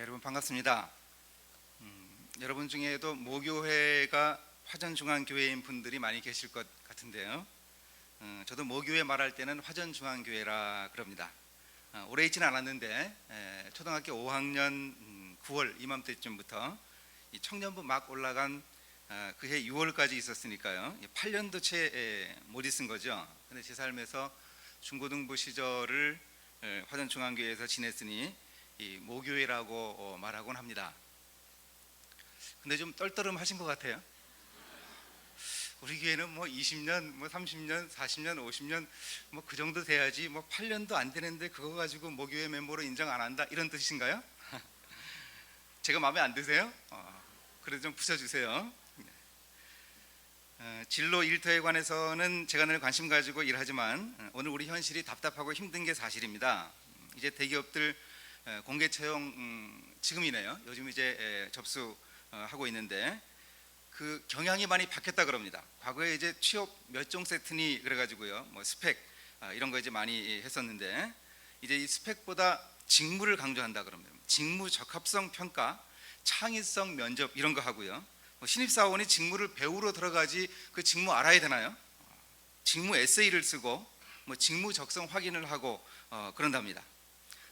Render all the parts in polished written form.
여러분 반갑습니다. 여러분 중에도 모교회가 화전중앙교회인 분들이 많이 계실 것 같은데요. 저도 모교회 말할 때는 화전중앙교회라 그럽니다. 오래 있지는 않았는데 초등학교 5학년 9월 이맘때쯤부터 이 청년부 막 올라간 그해 6월까지 있었으니까요. 8년도 채 못 있은 거죠. 근데 제 삶에서 중고등부 시절을 화전중앙교회에서 지냈으니 이 모교회라고 말하곤 합니다. 근데 좀 떨떠름하신 것 같아요. 우리 교회는 뭐 20년, 뭐 30년, 40년, 50년 뭐 그 정도 돼야지 뭐 8년도 안 되는데 그거 가지고 모교회 멤버로 인정 안 한다 이런 뜻이신가요? 제가 마음에 안 드세요? 그래도 좀 붙여주세요. 진로 일터에 관해서는 제가 늘 관심 가지고 일하지만 오늘 우리 현실이 답답하고 힘든 게 사실입니다. 이제 대기업들 공개 채용 지금이네요. 요즘 이제 접수하고 있는데 그 경향이 많이 바뀌었다 그럽니다. 과거에 이제 취업 몇 종 세트니 그래가지고요, 뭐 스펙 이런 거 이제 많이 했었는데 이제 이 스펙보다 직무를 강조한다 그럽니다. 직무 적합성 평가, 창의성 면접 이런 거 하고요. 신입사원이 직무를 배우러 들어가지 그 직무 알아야 되나요? 직무 에세이를 쓰고 뭐 직무 적성 확인을 하고 그런답니다.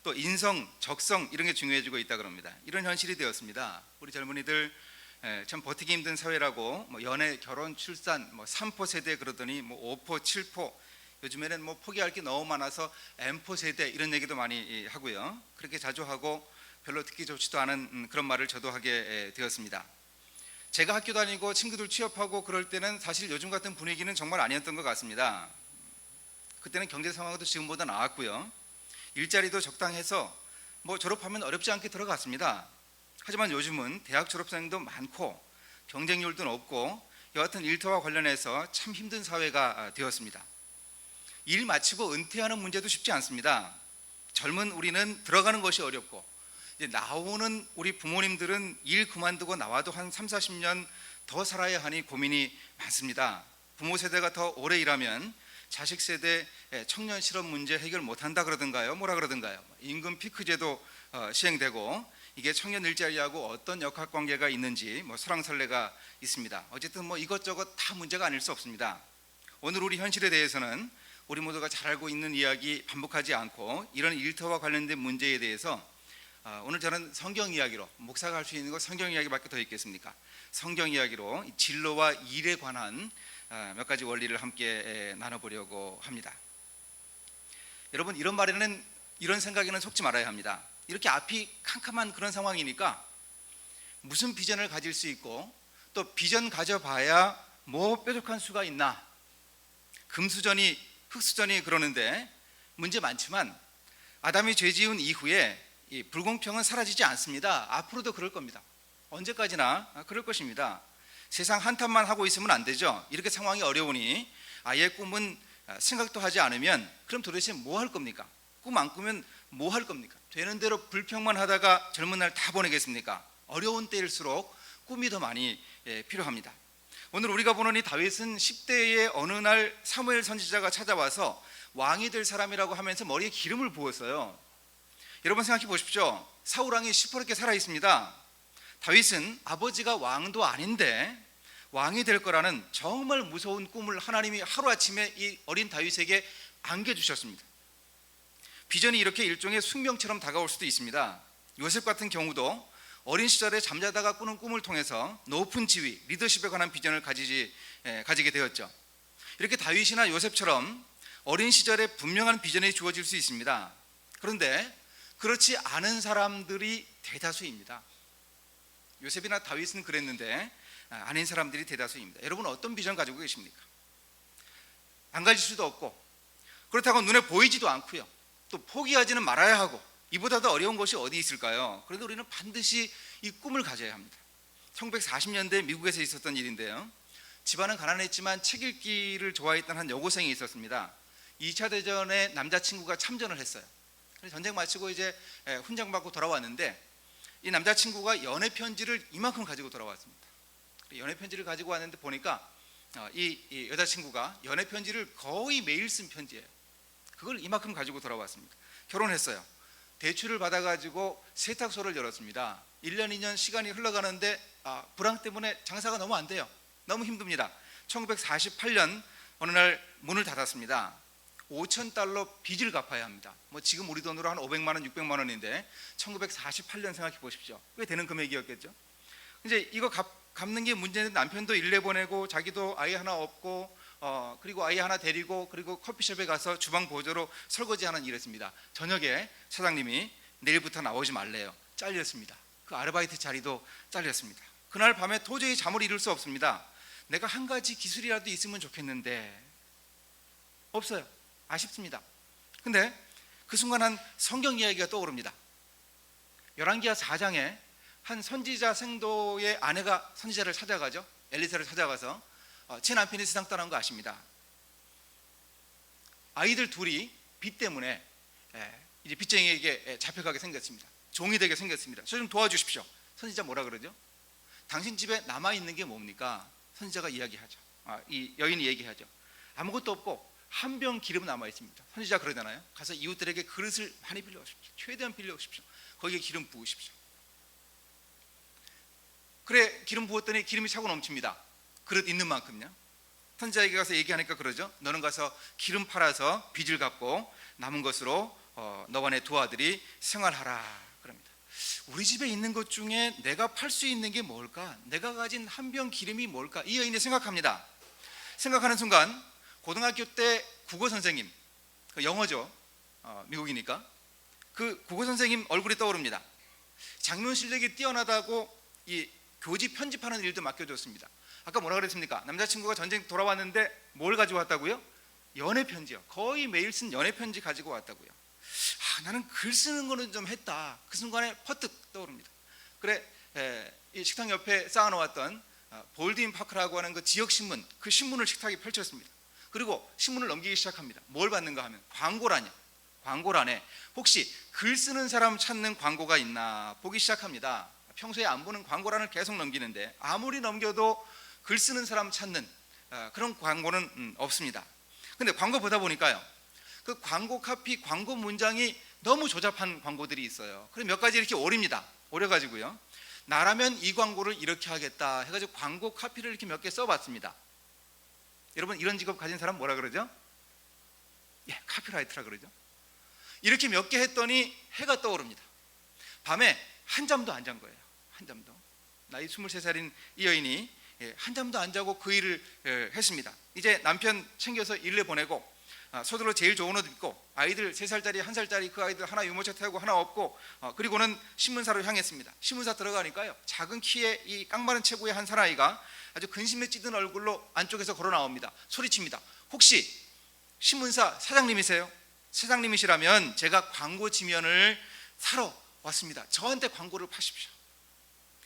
또 인성, 적성 이런 게 중요해지고 있다 그럽니다. 이런 현실이 되었습니다. 우리 젊은이들 참 버티기 힘든 사회라고 뭐 연애, 결혼, 출산 뭐 3포 세대 그러더니 뭐 5포, 7포 요즘에는 뭐 포기할 게 너무 많아서 M포 세대 이런 얘기도 많이 하고요. 그렇게 자주 하고 별로 듣기 좋지도 않은 그런 말을 저도 하게 되었습니다. 제가 학교 다니고 친구들 취업하고 그럴 때는 사실 요즘 같은 분위기는 정말 아니었던 것 같습니다. 그때는 경제 상황도 지금보다 나았고요. 일자리도 적당해서 뭐 졸업하면 어렵지 않게 들어갔습니다. 하지만 요즘은 대학 졸업생도 많고 경쟁률도 높고 여하튼 일터와 관련해서 참 힘든 사회가 되었습니다. 일 마치고 은퇴하는 문제도 쉽지 않습니다. 젊은 우리는 들어가는 것이 어렵고 이제 나오는 우리 부모님들은 일 그만두고 나와도 한 3, 40년 더 살아야 하니 고민이 많습니다. 부모 세대가 더 오래 일하면 자식 세대 청년 실업 문제 해결 못한다 그러던가요? 뭐라 그러던가요? 임금 피크 제도 시행되고 이게 청년 일자리하고 어떤 역학관계가 있는지 뭐 설왕설래가 있습니다. 어쨌든 뭐 이것저것 다 문제가 아닐 수 없습니다. 오늘 우리 현실에 대해서는 우리 모두가 잘 알고 있는 이야기 반복하지 않고 이런 일터와 관련된 문제에 대해서 오늘 저는 성경 이야기로, 목사가 할 수 있는 거 성경 이야기밖에 더 있겠습니까? 성경 이야기로 진로와 일에 관한 몇 가지 원리를 함께 나눠보려고 합니다. 여러분, 이런 말에는, 이런 생각에는 속지 말아야 합니다. 이렇게 앞이 캄캄한 그런 상황이니까 무슨 비전을 가질 수 있고 또 비전 가져봐야 뭐 뾰족한 수가 있나, 금수저니 흙수저니 그러는데 문제 많지만 아담이 죄 지은 이후에 이 불공평은 사라지지 않습니다. 앞으로도 그럴 겁니다. 언제까지나 그럴 것입니다. 세상 한탄만 하고 있으면 안 되죠. 이렇게 상황이 어려우니 아예 꿈은 생각도 하지 않으면 그럼 도대체 뭐 할 겁니까? 꿈 안 꾸면 뭐 할 겁니까? 되는 대로 불평만 하다가 젊은 날 다 보내겠습니까? 어려운 때일수록 꿈이 더 많이 필요합니다. 오늘 우리가 보는 이 다윗은 10대의 어느 날 사무엘 선지자가 찾아와서 왕이 될 사람이라고 하면서 머리에 기름을 부었어요. 여러분 생각해 보십시오. 사울 왕이 시퍼렇게 살아 있습니다. 다윗은 아버지가 왕도 아닌데 왕이 될 거라는 정말 무서운 꿈을 하나님이 하루아침에 이 어린 다윗에게 안겨주셨습니다. 비전이 이렇게 일종의 숙명처럼 다가올 수도 있습니다. 요셉 같은 경우도 어린 시절에 잠자다가 꾸는 꿈을 통해서 높은 지위, 리더십에 관한 비전을 가지게 되었죠. 이렇게 다윗이나 요셉처럼 어린 시절에 분명한 비전이 주어질 수 있습니다. 그런데 그렇지 않은 사람들이 대다수입니다. 요셉이나 다윗은 그랬는데 아닌 사람들이 대다수입니다. 여러분 어떤 비전 가지고 계십니까? 안 가질 수도 없고 그렇다고 눈에 보이지도 않고요. 또 포기하지는 말아야 하고 이보다 더 어려운 것이 어디 있을까요? 그런데 우리는 반드시 이 꿈을 가져야 합니다. 1940년대 미국에서 있었던 일인데요. 집안은 가난했지만 책 읽기를 좋아했던 한 여고생이 있었습니다. 2차 대전에 남자친구가 참전을 했어요. 전쟁 마치고 이제 훈장받고 돌아왔는데 이 남자친구가 연애 편지를 이만큼 가지고 돌아왔습니다. 연애 편지를 가지고 왔는데 보니까 이 여자친구가 연애 편지를 거의 매일 쓴 편지예요. 그걸 이만큼 가지고 돌아왔습니다. 결혼했어요. 대출을 받아가지고 세탁소를 열었습니다. 1년 2년 시간이 흘러가는데 불황 때문에 장사가 너무 안 돼요. 너무 힘듭니다. 1948년 어느 날 문을 닫았습니다. 5,000달러 빚을 갚아야 합니다. 뭐 지금 우리 돈으로 한 500만 원, 600만 원인데 1948년 생각해 보십시오. 꽤 되는 금액이었겠죠. 이제 이거 갚는 게 문제인데 남편도 일 내보내고 자기도 아이 하나 없고 그리고 아이 하나 데리고 그리고 커피숍에 가서 주방 보조로 설거지하는 일을 했습니다. 저녁에 사장님이 내일부터 나오지 말래요. 잘렸습니다. 그 아르바이트 자리도 잘렸습니다. 그날 밤에 도저히 잠을 이룰 수 없습니다. 내가 한 가지 기술이라도 있으면 좋겠는데 없어요. 아쉽습니다. 근데 그 순간 한 성경 이야기가 떠오릅니다. 열왕기하 4장에 한 선지자 생도의 아내가 선지자를 찾아가죠. 엘리사를 찾아가서 제 남편이 세상 떠난 거 아십니다. 아이들 둘이 빚 때문에 이제 빚쟁이에게 잡혀가게 생겼습니다. 종이 되게 생겼습니다. 저 좀 도와주십시오. 선지자 뭐라 그러죠? 당신 집에 남아있는 게 뭡니까? 선지자가 이야기하죠. 이 여인이 얘기하죠. 아무것도 없고 한 병 기름 남아있습니다. 선지자 그러잖아요. 가서 이웃들에게 그릇을 많이 빌려오십시오. 최대한 빌려오십시오. 거기에 기름 부으십시오. 그래 기름 부었더니 기름이 차고 넘칩니다. 그릇 있는 만큼요. 선지자에게 가서 얘기하니까 그러죠. 너는 가서 기름 팔아서 빚을 갚고 남은 것으로 너와 내 두 아들이 생활하라 그럽니다. 우리 집에 있는 것 중에 내가 팔 수 있는 게 뭘까? 내가 가진 한 병 기름이 뭘까? 이 여인이 생각합니다. 생각하는 순간 고등학교 때 국어 선생님, 영어죠. 미국이니까 그 국어 선생님 얼굴이 떠오릅니다. 작문 실력이 뛰어나다고 이 교지 편집하는 일도 맡겨줬습니다. 아까 뭐라 그랬습니까? 남자친구가 전쟁 돌아왔는데 뭘 가지고 왔다고요? 연애 편지요. 거의 매일 쓴 연애 편지 가지고 왔다고요. 나는 글 쓰는 거는 좀 했다. 그 순간에 퍼뜩 떠오릅니다. 그래 이 식탁 옆에 쌓아놓았던 볼드윈 파크라고 하는 그 지역 신문, 그 신문을 식탁에 펼쳤습니다. 그리고 신문을 넘기기 시작합니다. 뭘 받는가 하면 광고란이요. 광고란에 혹시 글 쓰는 사람 찾는 광고가 있나 보기 시작합니다. 평소에 안 보는 광고란을 계속 넘기는데 아무리 넘겨도 글 쓰는 사람 찾는 그런 광고는 없습니다. 근데 광고 보다 보니까요, 그 광고 카피, 광고 문장이 너무 조잡한 광고들이 있어요. 그래서 몇 가지 이렇게 오립니다. 오려가지고요, 나라면 이 광고를 이렇게 하겠다 해가지고 광고 카피를 이렇게 몇 개 써봤습니다. 여러분 이런 직업 가진 사람 뭐라 그러죠? 카피라이터라 그러죠. 이렇게 몇 개 했더니 해가 떠오릅니다. 밤에 한 잠도 안 잔 거예요. 한 잠도. 나이 23살인 이 여인이 한 잠도 안 자고 그 일을 했습니다. 이제 남편 챙겨서 일에 보내고 서둘러 제일 좋은 옷 입고 아이들 3살짜리 1살짜리 그 아이들 하나 유모차 태우고 하나 업고 그리고는 신문사로 향했습니다. 신문사 들어가니까요, 작은 키에 이 깡마른 체구의 한 사나이가 아주 근심에 찌든 얼굴로 안쪽에서 걸어 나옵니다. 소리칩니다. 혹시 신문사 사장님이세요? 사장님이시라면 제가 광고 지면을 사러 왔습니다. 저한테 광고를 파십시오.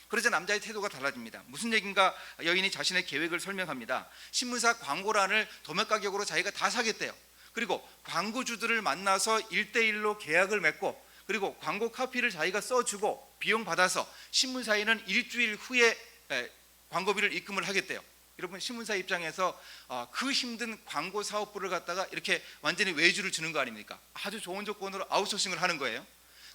그러자 남자의 태도가 달라집니다. 무슨 얘긴가? 여인이 자신의 계획을 설명합니다. 신문사 광고란을 도매 가격으로 자기가 다 사겠대요. 그리고 광고주들을 만나서 1대1로 계약을 맺고 그리고 광고 카피를 자기가 써주고 비용 받아서 신문사에는 일주일 후에 광고비를 입금을 하겠대요. 여러분 신문사 입장에서 그 힘든 광고 사업부를 갖다가 이렇게 완전히 외주를 주는 거 아닙니까? 아주 좋은 조건으로 아웃소싱을 하는 거예요.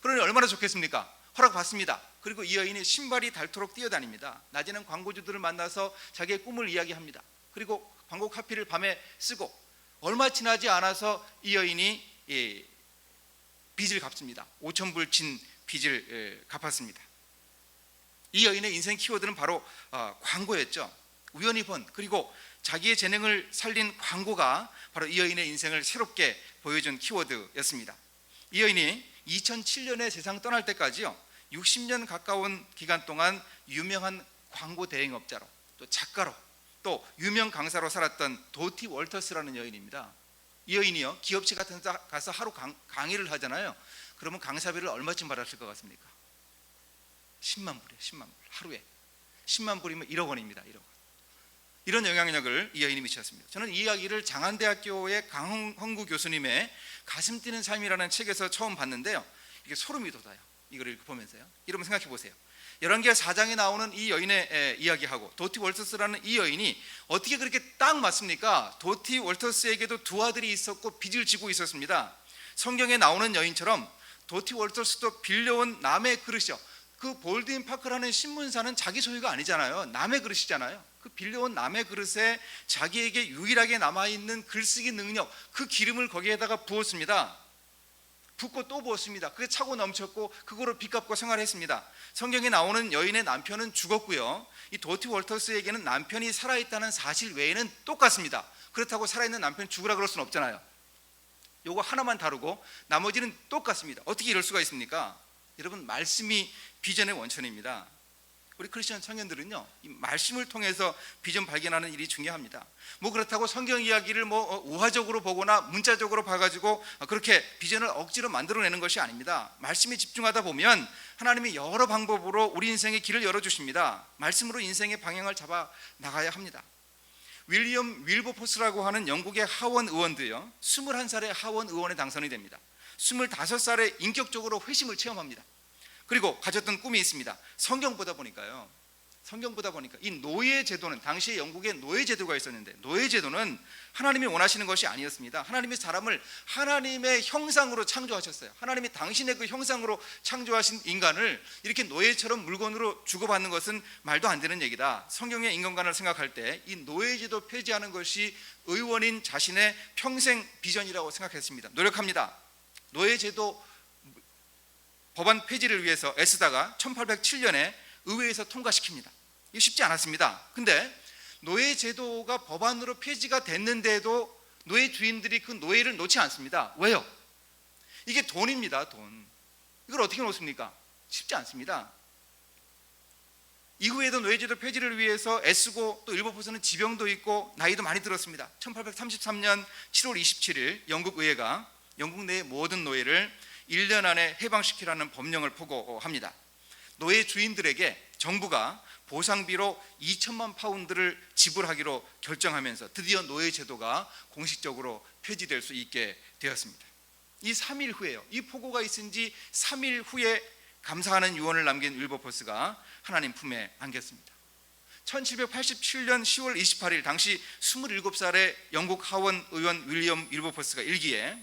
그러니 얼마나 좋겠습니까? 허락받습니다. 그리고 이 여인이 신발이 닳도록 뛰어다닙니다. 낮에는 광고주들을 만나서 자기의 꿈을 이야기합니다. 그리고 광고 카피를 밤에 쓰고 얼마 지나지 않아서 이 여인이 빚을 갚습니다. 5,000불 진 빚을 갚았습니다. 이 여인의 인생 키워드는 바로 광고였죠. 우연히 본 그리고 자기의 재능을 살린 광고가 바로 이 여인의 인생을 새롭게 보여준 키워드였습니다. 이 여인이 2007년에 세상 떠날 때까지요, 60년 가까운 기간 동안 유명한 광고 대행업자로 또 작가로 또 유명 강사로 살았던 도티 월터스라는 여인입니다. 이 여인이요, 기업체 같은 데 가서 하루 강의를 하잖아요. 그러면 강사비를 얼마쯤 받았을 것 같습니까? 10만 불이에요. 10만 불 하루에. 10만 불이면 1억 원입니다. 1억 원. 이런 영향력을 이 여인이 미쳤습니다. 저는 이 이야기를 장안대학교의 강홍구 교수님의 가슴 뛰는 삶이라는 책에서 처음 봤는데요, 이게 소름이 돋아요. 이걸 보면서요. 여러분 생각해 보세요. 열왕기하 4장에 나오는 이 여인의 이야기하고 도티 월터스라는 이 여인이 어떻게 그렇게 딱 맞습니까? 도티 월터스에게도 두 아들이 있었고 빚을 지고 있었습니다. 성경에 나오는 여인처럼 도티 월터스도 빌려온 남의 그릇이요. 그 볼드윈 파크라는 신문사는 자기 소유가 아니잖아요. 남의 그릇이잖아요. 그 빌려온 남의 그릇에 자기에게 유일하게 남아있는 글쓰기 능력, 그 기름을 거기에다가 부었습니다. 붓고 또 부었습니다. 그게 차고 넘쳤고 그거로 빚 갚고 생활했습니다. 성경에 나오는 여인의 남편은 죽었고요. 이 도티 월터스에게는 남편이 살아있다는 사실 외에는 똑같습니다. 그렇다고 살아있는 남편 죽으라 그럴 수는 없잖아요. 요거 하나만 다르고 나머지는 똑같습니다. 어떻게 이럴 수가 있습니까? 여러분, 말씀이 비전의 원천입니다. 우리 크리스천 청년들은요, 이 말씀을 통해서 비전 발견하는 일이 중요합니다. 뭐 그렇다고 성경 이야기를 우화적으로 보거나 문자적으로 봐가지고 그렇게 비전을 억지로 만들어내는 것이 아닙니다. 말씀에 집중하다 보면 하나님이 여러 방법으로 우리 인생의 길을 열어주십니다. 말씀으로 인생의 방향을 잡아 나가야 합니다. 윌리엄 윌버포스라고 하는 영국의 하원 의원도요, 21살의 하원 의원에 당선이 됩니다. 25살에 인격적으로 회심을 체험합니다. 그리고 가졌던 꿈이 있습니다. 성경 보다 보니까 이 노예 제도는, 당시에 영국에 노예 제도가 있었는데, 노예 제도는 하나님이 원하시는 것이 아니었습니다. 하나님이 사람을 하나님의 형상으로 창조하셨어요. 하나님이 당신의 그 형상으로 창조하신 인간을 이렇게 노예처럼 물건으로 주고받는 것은 말도 안 되는 얘기다. 성경의 인간관을 생각할 때 이 노예 제도 폐지하는 것이 의원인 자신의 평생 비전이라고 생각했습니다. 노력합니다. 노예 제도 법안 폐지를 위해서 애쓰다가 1807년에 의회에서 통과시킵니다. 이게 쉽지 않았습니다. 근데 노예 제도가 법안으로 폐지가 됐는데도 노예 주인들이 그 노예를 놓지 않습니다. 왜요? 이게 돈입니다. 돈. 이걸 어떻게 놓습니까? 쉽지 않습니다. 이후에도 노예 제도 폐지를 위해서 애쓰고, 또 윌버포스는 지병도 있고 나이도 많이 들었습니다. 1833년 7월 27일 영국 의회가 영국 내의 모든 노예를 1년 안에 해방시키라는 법령을 포고합니다. 노예 주인들에게 정부가 보상비로 2천만 파운드를 지불하기로 결정하면서 드디어 노예 제도가 공식적으로 폐지될 수 있게 되었습니다. 이 3일 후에요. 이 포고가 있은 지 3일 후에 감사하는 유언을 남긴 윌버포스가 하나님 품에 안겼습니다. 1787년 10월 28일 당시 27살의 영국 하원 의원 윌리엄 윌버포스가 일기에,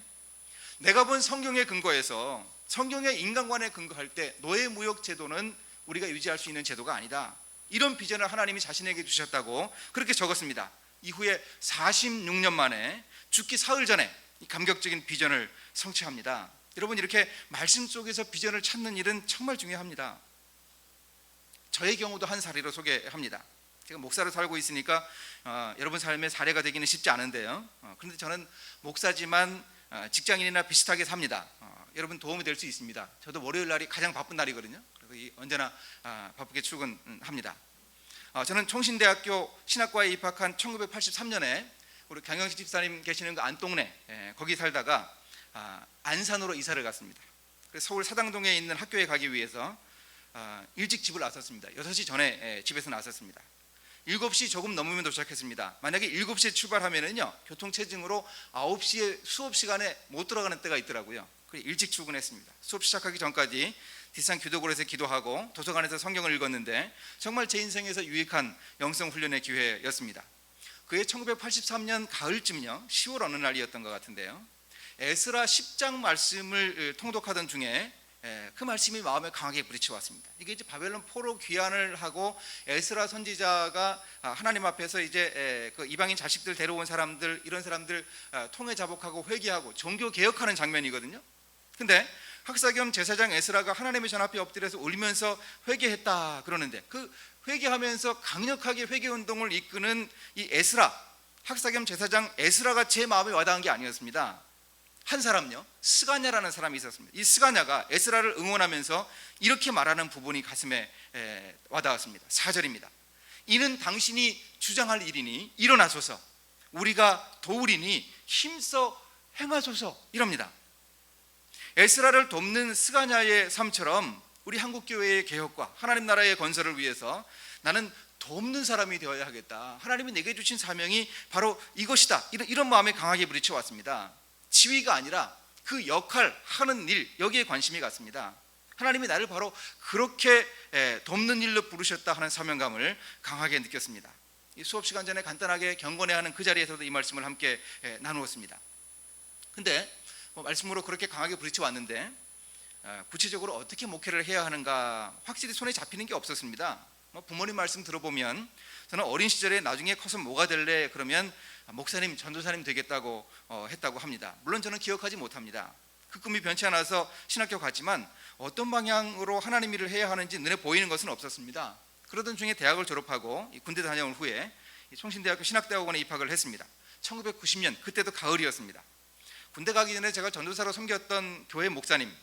내가 본 성경에 근거해서, 성경의 인간관에 근거할 때 노예 무역 제도는 우리가 유지할 수 있는 제도가 아니다. 이런 비전을 하나님이 자신에게 주셨다고 그렇게 적었습니다. 이후에 46년 만에 죽기 사흘 전에 이 감격적인 비전을 성취합니다. 여러분, 이렇게 말씀 속에서 비전을 찾는 일은 정말 중요합니다. 저의 경우도 한 사례로 소개합니다. 제가 목사로 살고 있으니까 여러분 삶의 사례가 되기는 쉽지 않은데요. 그런데 저는 목사지만 직장인이나 비슷하게 삽니다. 여러분 도움이 될 수 있습니다. 저도 월요일 날이 가장 바쁜 날이거든요. 그래서 언제나 바쁘게 출근합니다. 저는 총신대학교 신학과에 입학한 1983년에 우리 강영식 집사님 계시는 그 안동네, 거기 살다가 안산으로 이사를 갔습니다. 그래서 서울 사당동에 있는 학교에 가기 위해서 일찍 집을 나섰습니다. 6시 전에 집에서 나섰습니다. 7시 조금 넘으면 도착했습니다. 만약에 7시에 출발하면은요, 교통체증으로 9시에 수업 시간에 못 들어가는 때가 있더라고요. 그래서 일찍 출근했습니다. 수업 시작하기 전까지 뒷산 기도골에서 기도하고 도서관에서 성경을 읽었는데 정말 제 인생에서 유익한 영성 훈련의 기회였습니다. 그해 1983년 가을쯤요, 10월 어느 날이었던 것 같은데요, 에스라 10장 말씀을 통독하던 중에 그 말씀이 마음에 강하게 부딪혀왔습니다. 이게 이제 바벨론 포로 귀환을 하고 에스라 선지자가 하나님 앞에서 이제 그 이방인 자식들 데려온 사람들, 이런 사람들 통회 자복하고 회개하고 종교 개혁하는 장면이거든요. 근데 학사 겸 제사장 에스라가 하나님의 전 앞에 엎드려서 울면서 회개했다 그러는데, 그 회개하면서 강력하게 회개 운동을 이끄는 이 에스라, 학사 겸 제사장 에스라가 제 마음에 와닿은 게 아니었습니다. 한 사람요, 스가냐라는 사람이 있었습니다. 이 스가냐가 에스라를 응원하면서 이렇게 말하는 부분이 가슴에 와닿았습니다. 4절입니다. 이는 당신이 주장할 일이니 일어나소서, 우리가 도우리니 힘써 행하소서, 이럽니다. 에스라를 돕는 스가냐의 삶처럼 우리 한국교회의 개혁과 하나님 나라의 건설을 위해서 나는 돕는 사람이 되어야 하겠다. 하나님이 내게 주신 사명이 바로 이것이다. 이런 마음에 강하게 부딪혀왔습니다. 지위가 아니라 그 역할, 하는 일, 여기에 관심이 갔습니다. 하나님이 나를 바로 그렇게 돕는 일로 부르셨다 하는 사명감을 강하게 느꼈습니다. 이 수업 시간 전에 간단하게 경건회하는 그 자리에서도 이 말씀을 함께 나누었습니다. 근데 말씀으로 그렇게 강하게 부딪혀왔는데 구체적으로 어떻게 목회를 해야 하는가 확실히 손에 잡히는 게 없었습니다. 부모님 말씀 들어보면 저는 어린 시절에 나중에 커서 뭐가 될래 그러면 목사님, 전도사님 되겠다고 했다고 합니다. 물론 저는 기억하지 못합니다. 그 꿈이 변치 않아서 신학교 갔지만 어떤 방향으로 하나님 일을 해야 하는지 눈에 보이는 것은 없었습니다. 그러던 중에 대학을 졸업하고 군대 다녀온 후에 총신대학교 신학대학원에 입학을 했습니다. 1990년 그때도 가을이었습니다. 군대 가기 전에 제가 전도사로 섬겼던 교회 목사님,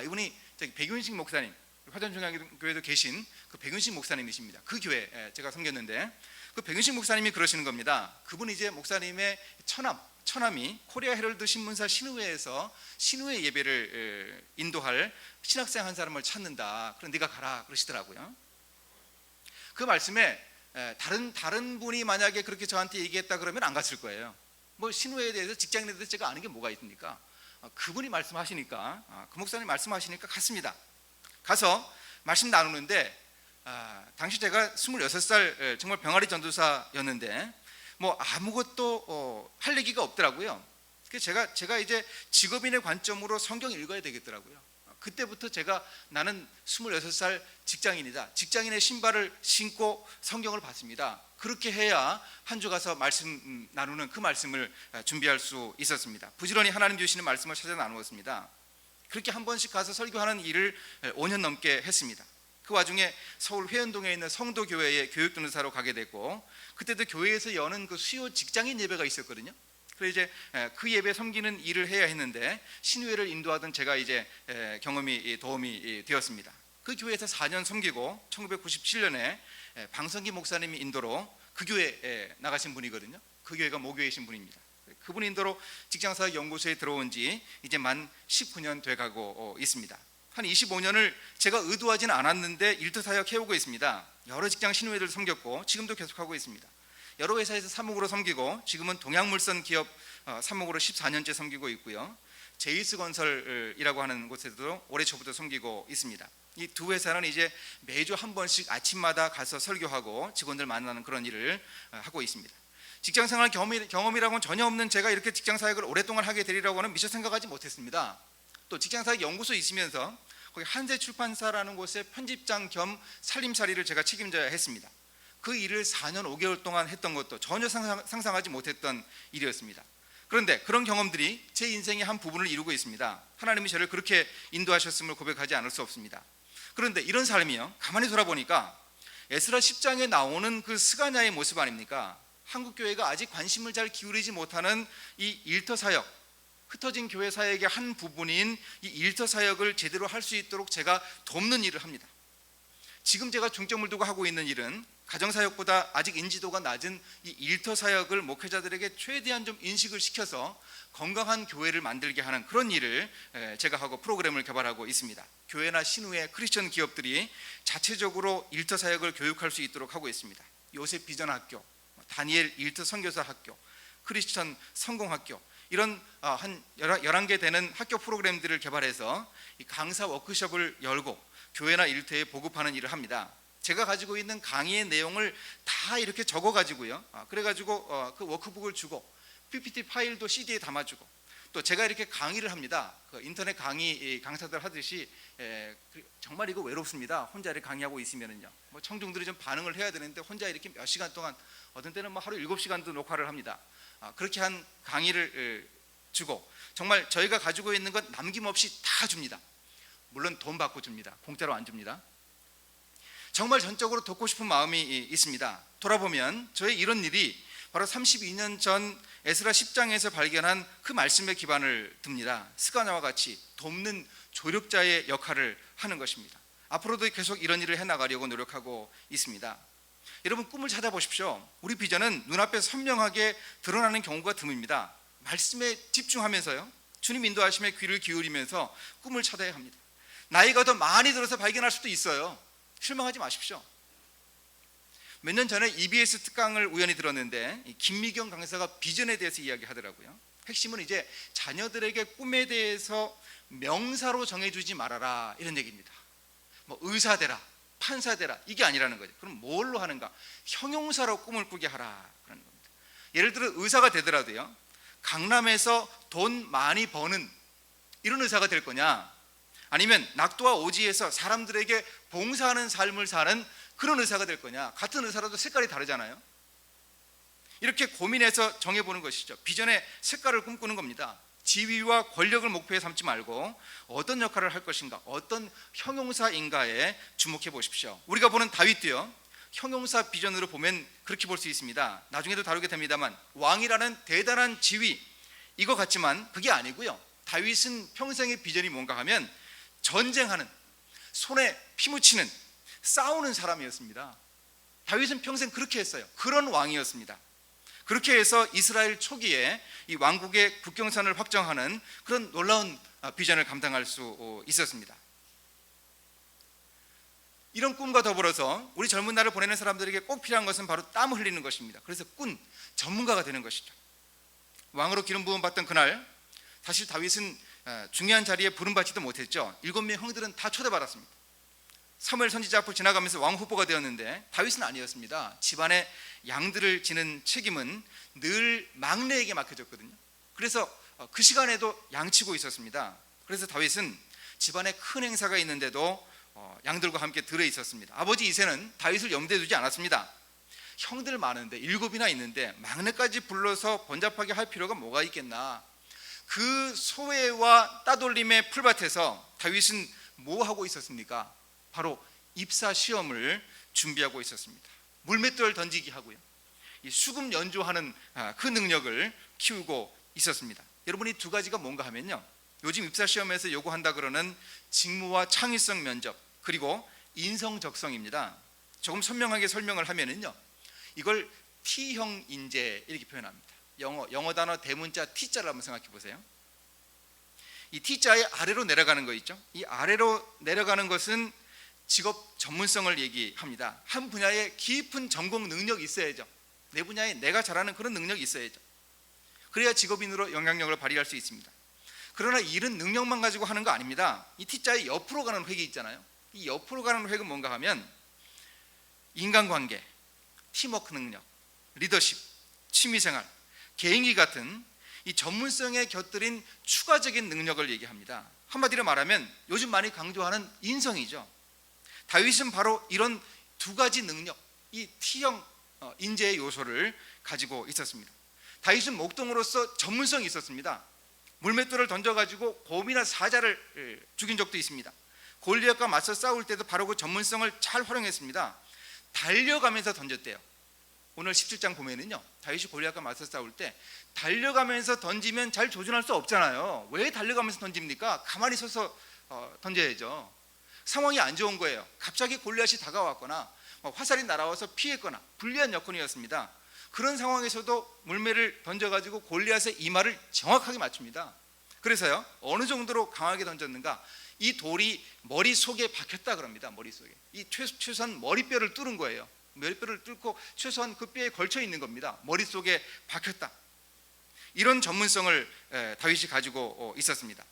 이분이 백윤식 목사님, 화전중앙교회도 계신 그 백윤식 목사님이십니다. 그 교회 제가 섬겼는데 그 백윤식 목사님이 그러시는 겁니다. 그분이 이제 목사님의 처남이 코리아 헤럴드 신문사 신우회에서 신우회 예배를 인도할 신학생 한 사람을 찾는다. 그럼 네가 가라 그러시더라고요. 그 말씀에 다른 분이 만약에 그렇게 저한테 얘기했다 그러면 안 갔을 거예요. 뭐 신우회에 대해서, 직장인에 대해서 제가 아는 게 뭐가 있습니까? 그분이 말씀하시니까, 그 목사님 말씀하시니까 갔습니다. 가서 말씀 나누는데 당시 제가 26살 정말 병아리 전도사였는데 뭐 아무것도 할 얘기가 없더라고요. 그래서 제가 이제 직업인의 관점으로 성경 읽어야 되겠더라고요. 그때부터 나는 26살 직장인이다. 직장인의 신발을 신고 성경을 봤습니다. 그렇게 해야 한 주 가서 말씀 나누는 그 말씀을 준비할 수 있었습니다. 부지런히 하나님 주시는 말씀을 찾아 나누었습니다. 그렇게 한 번씩 가서 설교하는 일을 5년 넘게 했습니다. 그 와중에 서울 회원동에 있는 성도교회에 교육전도사로 가게 됐고, 그때도 교회에서 여는 그 수요 직장인 예배가 있었거든요. 그래서 이제 그 예배 섬기는 일을 해야 했는데 신우회를 인도하던 제가 이제 도움이 되었습니다. 그 교회에서 4년 섬기고 1997년에 방성기 목사님이 인도로 그 교회에 나가신 분이거든요. 그 교회가 모교이신 분입니다. 그분 인도로 직장사역 연구소에 들어온 지 이제 만 19년 돼가고 있습니다. 한 25년을 제가 의도하지는 않았는데 일터 사역 해오고 있습니다. 여러 직장 신우회들 섬겼고 지금도 계속하고 있습니다. 여러 회사에서 사목으로 섬기고 지금은 동양물산 기업 사목으로 14년째 섬기고 있고요. 제이스건설이라고 하는 곳에도 올해 초부터 섬기고 있습니다. 이 두 회사는 이제 매주 한 번씩 아침마다 가서 설교하고 직원들 만나는 그런 일을 하고 있습니다. 직장생활 경험이라고는 전혀 없는 제가 이렇게 직장사역을 오랫동안 하게 되리라고는 미처 생각하지 못했습니다. 또 직장사역 연구소에 있으면서 거기 한세출판사라는 곳의 편집장 겸 살림살이를 제가 책임져야 했습니다. 그 일을 4년 5개월 동안 했던 것도 전혀 상상하지 못했던 일이었습니다. 그런데 그런 경험들이 제 인생의 한 부분을 이루고 있습니다. 하나님이 저를 그렇게 인도하셨음을 고백하지 않을 수 없습니다. 그런데 이런 삶이요, 가만히 돌아보니까 에스라 10장에 나오는 그 스가냐의 모습 아닙니까? 한국교회가 아직 관심을 잘 기울이지 못하는 이 일터 사역, 흩어진 교회 사역의 한 부분인 이 일터 사역을 제대로 할 수 있도록 제가 돕는 일을 합니다. 지금 제가 중점을 두고 하고 있는 일은 가정사역보다 아직 인지도가 낮은 이 일터 사역을 목회자들에게 최대한 좀 인식을 시켜서 건강한 교회를 만들게 하는 그런 일을 제가 하고 프로그램을 개발하고 있습니다. 교회나 신우회, 크리스천 기업들이 자체적으로 일터 사역을 교육할 수 있도록 하고 있습니다. 요셉 비전학교, 다니엘 일터 선교사 학교, 크리스천 성공학교, 이런 한 11개 되는 학교 프로그램들을 개발해서 이 강사 워크숍을 열고 교회나 일터에 보급하는 일을 합니다. 제가 가지고 있는 강의의 내용을 다 이렇게 적어가지고요, 그래가지고 그 워크북을 주고 PPT 파일도 CD에 담아주고, 또 제가 이렇게 강의를 합니다. 그 인터넷 강의 강사들 하듯이 정말 이거 외롭습니다. 혼자 이렇게 강의하고 있으면은요, 뭐 청중들이 좀 반응을 해야 되는데 혼자 이렇게 몇 시간 동안, 어떤 때는 뭐 하루 7시간도 녹화를 합니다. 그렇게 한 강의를 주고 정말 저희가 가지고 있는 것 남김없이 다 줍니다. 물론 돈 받고 줍니다. 공짜로 안 줍니다. 정말 전적으로 돕고 싶은 마음이 있습니다. 돌아보면 저의 이런 일이 바로 32년 전 에스라 10장에서 발견한 그 말씀에 기반을 둡니다. 스가냐와 같이 돕는 조력자의 역할을 하는 것입니다. 앞으로도 계속 이런 일을 해나가려고 노력하고 있습니다. 여러분, 꿈을 찾아보십시오. 우리 비전은 눈앞에 선명하게 드러나는 경우가 드뭅니다. 말씀에 집중하면서요, 주님 인도하심에 귀를 기울이면서 꿈을 찾아야 합니다. 나이가 더 많이 들어서 발견할 수도 있어요. 실망하지 마십시오. 몇 년 전에 EBS 특강을 우연히 들었는데 김미경 강사가 비전에 대해서 이야기하더라고요. 핵심은 이제 자녀들에게 꿈에 대해서 명사로 정해주지 말아라, 이런 얘기입니다. 뭐 의사 되라, 판사 되라, 이게 아니라는 거죠. 그럼 뭘로 하는가? 형용사로 꿈을 꾸게 하라, 그런 겁니다. 예를 들어 의사가 되더라도요, 강남에서 돈 많이 버는 이런 의사가 될 거냐, 아니면 낙도와 오지에서 사람들에게 봉사하는 삶을 사는 그런 의사가 될 거냐? 같은 의사라도 색깔이 다르잖아요. 이렇게 고민해서 정해보는 것이죠. 비전의 색깔을 꿈꾸는 겁니다. 지위와 권력을 목표에 삼지 말고 어떤 역할을 할 것인가, 어떤 형용사인가에 주목해 보십시오. 우리가 보는 다윗도요, 형용사 비전으로 보면 그렇게 볼 수 있습니다. 나중에도 다루게 됩니다만 왕이라는 대단한 지위, 이거 같지만 그게 아니고요. 다윗은 평생의 비전이 뭔가 하면 전쟁하는, 손에 피 묻히는, 싸우는 사람이었습니다. 다윗은 평생 그렇게 했어요. 그런 왕이었습니다. 그렇게 해서 이스라엘 초기에 이 왕국의 국경선을 확정하는 그런 놀라운 비전을 감당할 수 있었습니다. 이런 꿈과 더불어서 우리 젊은 날을 보내는 사람들에게 꼭 필요한 것은 바로 땀을 흘리는 것입니다. 그래서 꾼, 전문가가 되는 것이죠. 왕으로 기름 부음 받던 그날, 사실 다윗은 중요한 자리에 부름받지도 못했죠. 7명의 형들은 다 초대받았습니다. 사무엘 선지자 앞을 지나가면서 왕 후보가 되었는데 다윗은 아니었습니다. 집안의 양들을 지는 책임은 늘 막내에게 맡겨졌거든요. 그래서 그 시간에도 양치고 있었습니다. 그래서 다윗은 집안에 큰 행사가 있는데도 양들과 함께 들어 있었습니다. 아버지 이새는 다윗을 염두에 두지 않았습니다. 형들 많은데 7이나 있는데 막내까지 불러서 번잡하게 할 필요가 뭐가 있겠나. 그 소외와 따돌림의 풀밭에서 다윗은 뭐 하고 있었습니까? 바로 입사 시험을 준비하고 있었습니다. 물맷돌 던지기 하고요, 이 수금 연주하는 그 능력을 키우고 있었습니다. 여러분이 두 가지가 뭔가 하면요, 요즘 입사 시험에서 요구한다 그러는 직무와 창의성 면접, 그리고 인성적성입니다. 조금 선명하게 설명을 하면은요, 이걸 T형 인재 이렇게 표현합니다. 영어 단어 대문자 T자를 한번 생각해 보세요. 이 T자의 아래로 내려가는 거 있죠. 이 아래로 내려가는 것은 직업 전문성을 얘기합니다. 한 분야에 깊은 전공 능력이 있어야죠. 내 분야에 내가 잘하는 그런 능력이 있어야죠. 그래야 직업인으로 영향력을 발휘할 수 있습니다. 그러나 일은 능력만 가지고 하는 거 아닙니다. 이 T자의 옆으로 가는 획이 있잖아요. 이 옆으로 가는 획은 뭔가 하면 인간관계, 팀워크 능력, 리더십, 취미생활, 개인기 같은 이 전문성에 곁들인 추가적인 능력을 얘기합니다. 한마디로 말하면 요즘 많이 강조하는 인성이죠. 다윗은 바로 이런 두 가지 능력, 이 T형 인재의 요소를 가지고 있었습니다. 다윗은 목동으로서 전문성이 있었습니다. 물맷돌을 던져가지고 곰이나 사자를 죽인 적도 있습니다. 골리앗과 맞서 싸울 때도 바로 그 전문성을 잘 활용했습니다. 달려가면서 던졌대요. 오늘 17장 보면은요, 다윗이 골리앗과 맞서 싸울 때 달려가면서 던지면 잘 조준할 수 없잖아요. 왜 달려가면서 던집니까? 가만히 서서 던져야죠. 상황이 안 좋은 거예요. 갑자기 골리앗이 다가왔거나 화살이 날아와서 피했거나 불리한 여건이었습니다. 그런 상황에서도 물매를 던져가지고 골리앗의 이마를 정확하게 맞춥니다. 그래서요, 어느 정도로 강하게 던졌는가, 이 돌이 머릿속에 박혔다 그럽니다. 머릿속에 이 최소한 머리뼈를 뚫은 거예요. 머리뼈를 뚫고 최소한 그 뼈에 걸쳐 있는 겁니다. 머릿속에 박혔다. 이런 전문성을 다윗이 가지고 있었습니다.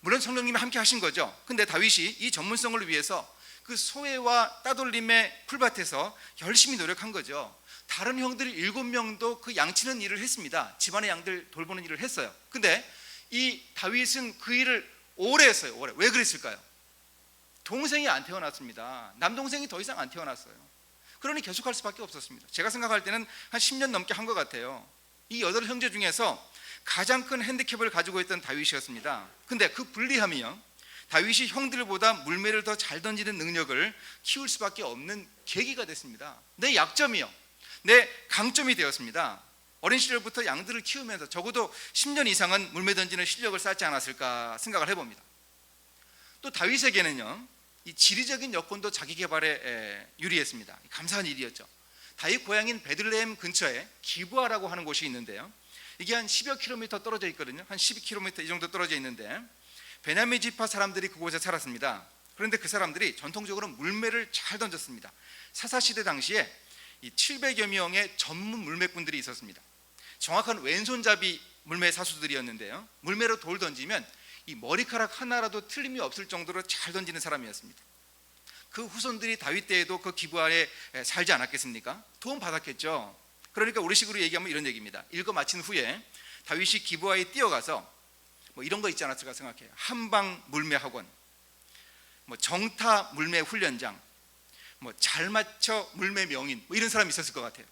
물론 성령님이 함께 하신 거죠. 근데 다윗이 이 전문성을 위해서 그 소외와 따돌림의 풀밭에서 열심히 노력한 거죠. 다른 형들이 7명도 그 양치는 일을 했습니다. 집안의 양들 돌보는 일을 했어요. 근데 이 다윗은 그 일을 오래 했어요. 오래. 왜 그랬을까요? 동생이 안 태어났습니다. 남동생이 더 이상 안 태어났어요. 그러니 계속할 수밖에 없었습니다. 제가 생각할 때는 한 10년 넘게 한 것 같아요. 이 8형제 중에서 가장 큰 핸디캡을 가지고 있던 다윗이었습니다. 근데 그 불리함이요, 다윗이 형들보다 물매를 더 잘 던지는 능력을 키울 수밖에 없는 계기가 됐습니다. 내 약점이요, 내 강점이 되었습니다. 어린 시절부터 양들을 키우면서 적어도 10년 이상은 물매 던지는 실력을 쌓지 않았을까 생각을 해봅니다. 또 다윗에게는요, 이 지리적인 여건도 자기 개발에 유리했습니다. 감사한 일이었죠. 다윗 고향인 베들레헴 근처에 기브아라고 하는 곳이 있는데요, 이게 한 10여 킬로미터 떨어져 있거든요. 한 12킬로미터 이 정도 떨어져 있는데 베냐민 지파 사람들이 그곳에 살았습니다. 그런데 그 사람들이 전통적으로 물매를 잘 던졌습니다. 사사시대 당시에 이 700여 명의 전문 물매꾼들이 있었습니다. 정확한 왼손잡이 물매 사수들이었는데요, 물매로 돌 던지면 이 머리카락 하나라도 틀림이 없을 정도로 잘 던지는 사람이었습니다. 그 후손들이 다윗 때에도 그 기브아에 살지 않았겠습니까? 도움 받았겠죠. 그러니까 우리식으로 얘기하면 이런 얘기입니다. 읽어 마친 후에 다윗이 기브아에 뛰어가서 뭐 이런 거 있지 않았을까 생각해요. 한방 물매 학원, 뭐 정타 물매 훈련장, 뭐 잘 맞춰 물매 명인, 뭐 이런 사람이 있었을 것 같아요.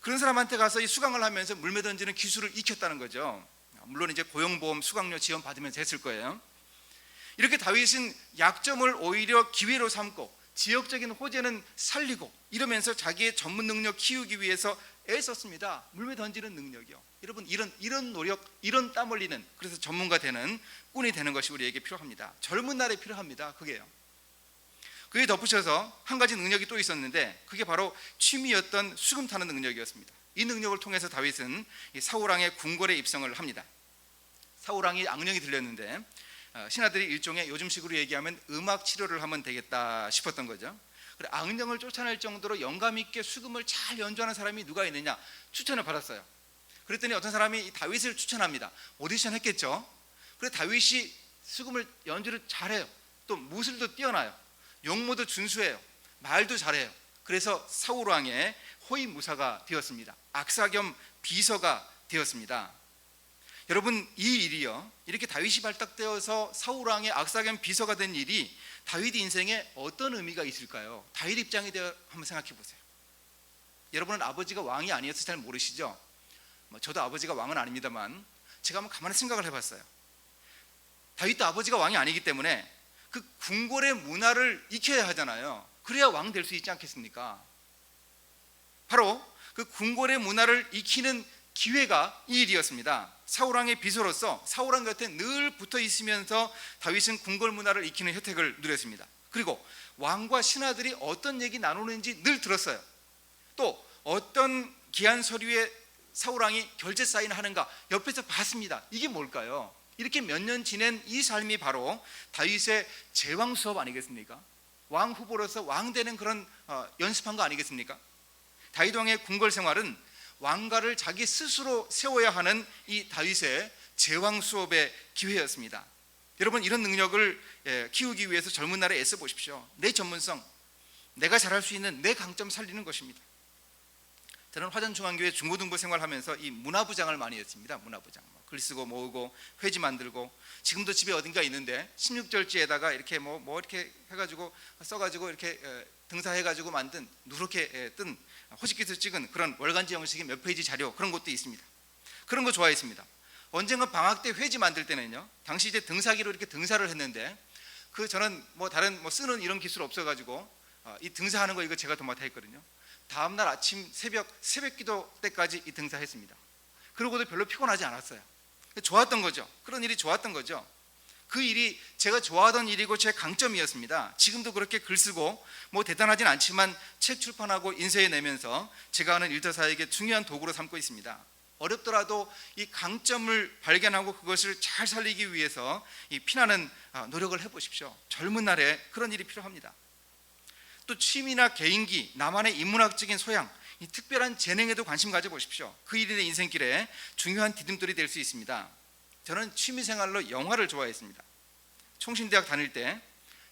그런 사람한테 가서 이 수강을 하면서 물매 던지는 기술을 익혔다는 거죠. 물론 이제 고용보험 수강료 지원 받으면서 했을 거예요. 이렇게 다윗은 약점을 오히려 기회로 삼고 지역적인 호재는 살리고 이러면서 자기의 전문 능력 키우기 위해서 애썼습니다. 물매 던지는 능력이요. 여러분, 이런 노력, 이런 땀 흘리는, 그래서 전문가 되는 꾼이 되는 것이 우리에게 필요합니다. 젊은 날에 필요합니다. 그게요. 그에 덧붙여서 한 가지 능력이 또 있었는데, 그게 바로 취미였던 수금 타는 능력이었습니다. 이 능력을 통해서 다윗은 사울왕의 궁궐에 입성을 합니다. 사울왕이 악령이 들렸는데 신하들이 일종의 요즘식으로 얘기하면 음악 치료를 하면 되겠다 싶었던 거죠. 그래, 악령을 쫓아낼 정도로 영감 있게 수금을 잘 연주하는 사람이 누가 있느냐 추천을 받았어요. 그랬더니 어떤 사람이 다윗을 추천합니다. 오디션 했겠죠. 그래, 다윗이 수금을 연주를 잘해요. 또 무술도 뛰어나요. 용모도 준수해요. 말도 잘해요. 그래서 사울왕의 호위무사가 되었습니다. 악사 겸 비서가 되었습니다. 여러분, 이 일이요, 이렇게 다윗이 발탁되어서 사울왕의 악사 겸 비서가 된 일이 다윗 인생에 어떤 의미가 있을까요? 다윗 입장에 대해 한번 생각해 보세요. 여러분은 아버지가 왕이 아니어서 잘 모르시죠? 저도 아버지가 왕은 아닙니다만 제가 한번 가만히 생각을 해봤어요. 다윗도 아버지가 왕이 아니기 때문에 그 궁궐의 문화를 익혀야 하잖아요. 그래야 왕 될 수 있지 않겠습니까? 바로 그 궁궐의 문화를 익히는 기회가 이 일이었습니다. 사울왕의 비서로서 사울왕 곁에 늘 붙어 있으면서 다윗은 궁궐 문화를 익히는 혜택을 누렸습니다. 그리고 왕과 신하들이 어떤 얘기 나누는지 늘 들었어요. 또 어떤 기한 서류에 사울왕이 결제 사인하는가 옆에서 봤습니다. 이게 뭘까요? 이렇게 몇 년 지낸 이 삶이 바로 다윗의 제왕 수업 아니겠습니까? 왕 후보로서 왕 되는 그런 연습한 거 아니겠습니까? 다윗 왕의 궁궐 생활은 왕가를 자기 스스로 세워야 하는 이 다윗의 제왕 수업의 기회였습니다. 여러분, 이런 능력을 키우기 위해서 젊은 날에 애써 보십시오. 내 전문성, 내가 잘할 수 있는 내 강점 살리는 것입니다. 저는 화전중앙교회 중고등부 생활하면서 이 문화부장을 많이 했습니다. 문화부장, 글 쓰고 모으고 회지 만들고, 지금도 집에 어딘가 있는데 16절지에다가 이렇게 뭐 이렇게 해가지고 써가지고 이렇게 등사해가지고 만든 누렇게 뜬 호직기에서 찍은 그런 월간지 형식의 몇 페이지 자료, 그런 것도 있습니다. 그런 거 좋아했습니다. 언젠가 방학 때 회지 만들 때는요, 당시 이제 등사기로 이렇게 등사를 했는데 저는 다른 쓰는 이런 기술 없어가지고 이 등사하는 거 이거 제가 도맡아 했거든요. 다음날 아침 새벽 기도 때까지 이 등사했습니다. 그러고도 별로 피곤하지 않았어요. 좋았던 거죠. 그런 일이 좋았던 거죠. 그 일이 제가 좋아하던 일이고 제 강점이었습니다. 지금도 그렇게 글 쓰고 대단하진 않지만 책 출판하고 인쇄해 내면서 제가 하는 일터사에게 중요한 도구로 삼고 있습니다. 어렵더라도 이 강점을 발견하고 그것을 잘 살리기 위해서 이 피나는 노력을 해보십시오. 젊은 날에 그런 일이 필요합니다. 또 취미나 개인기, 나만의 인문학적인 소양, 이 특별한 재능에도 관심 가져보십시오. 그 일이 내 인생길에 중요한 디딤돌이 될 수 있습니다. 저는 취미생활로 영화를 좋아했습니다. 총신대학 다닐 때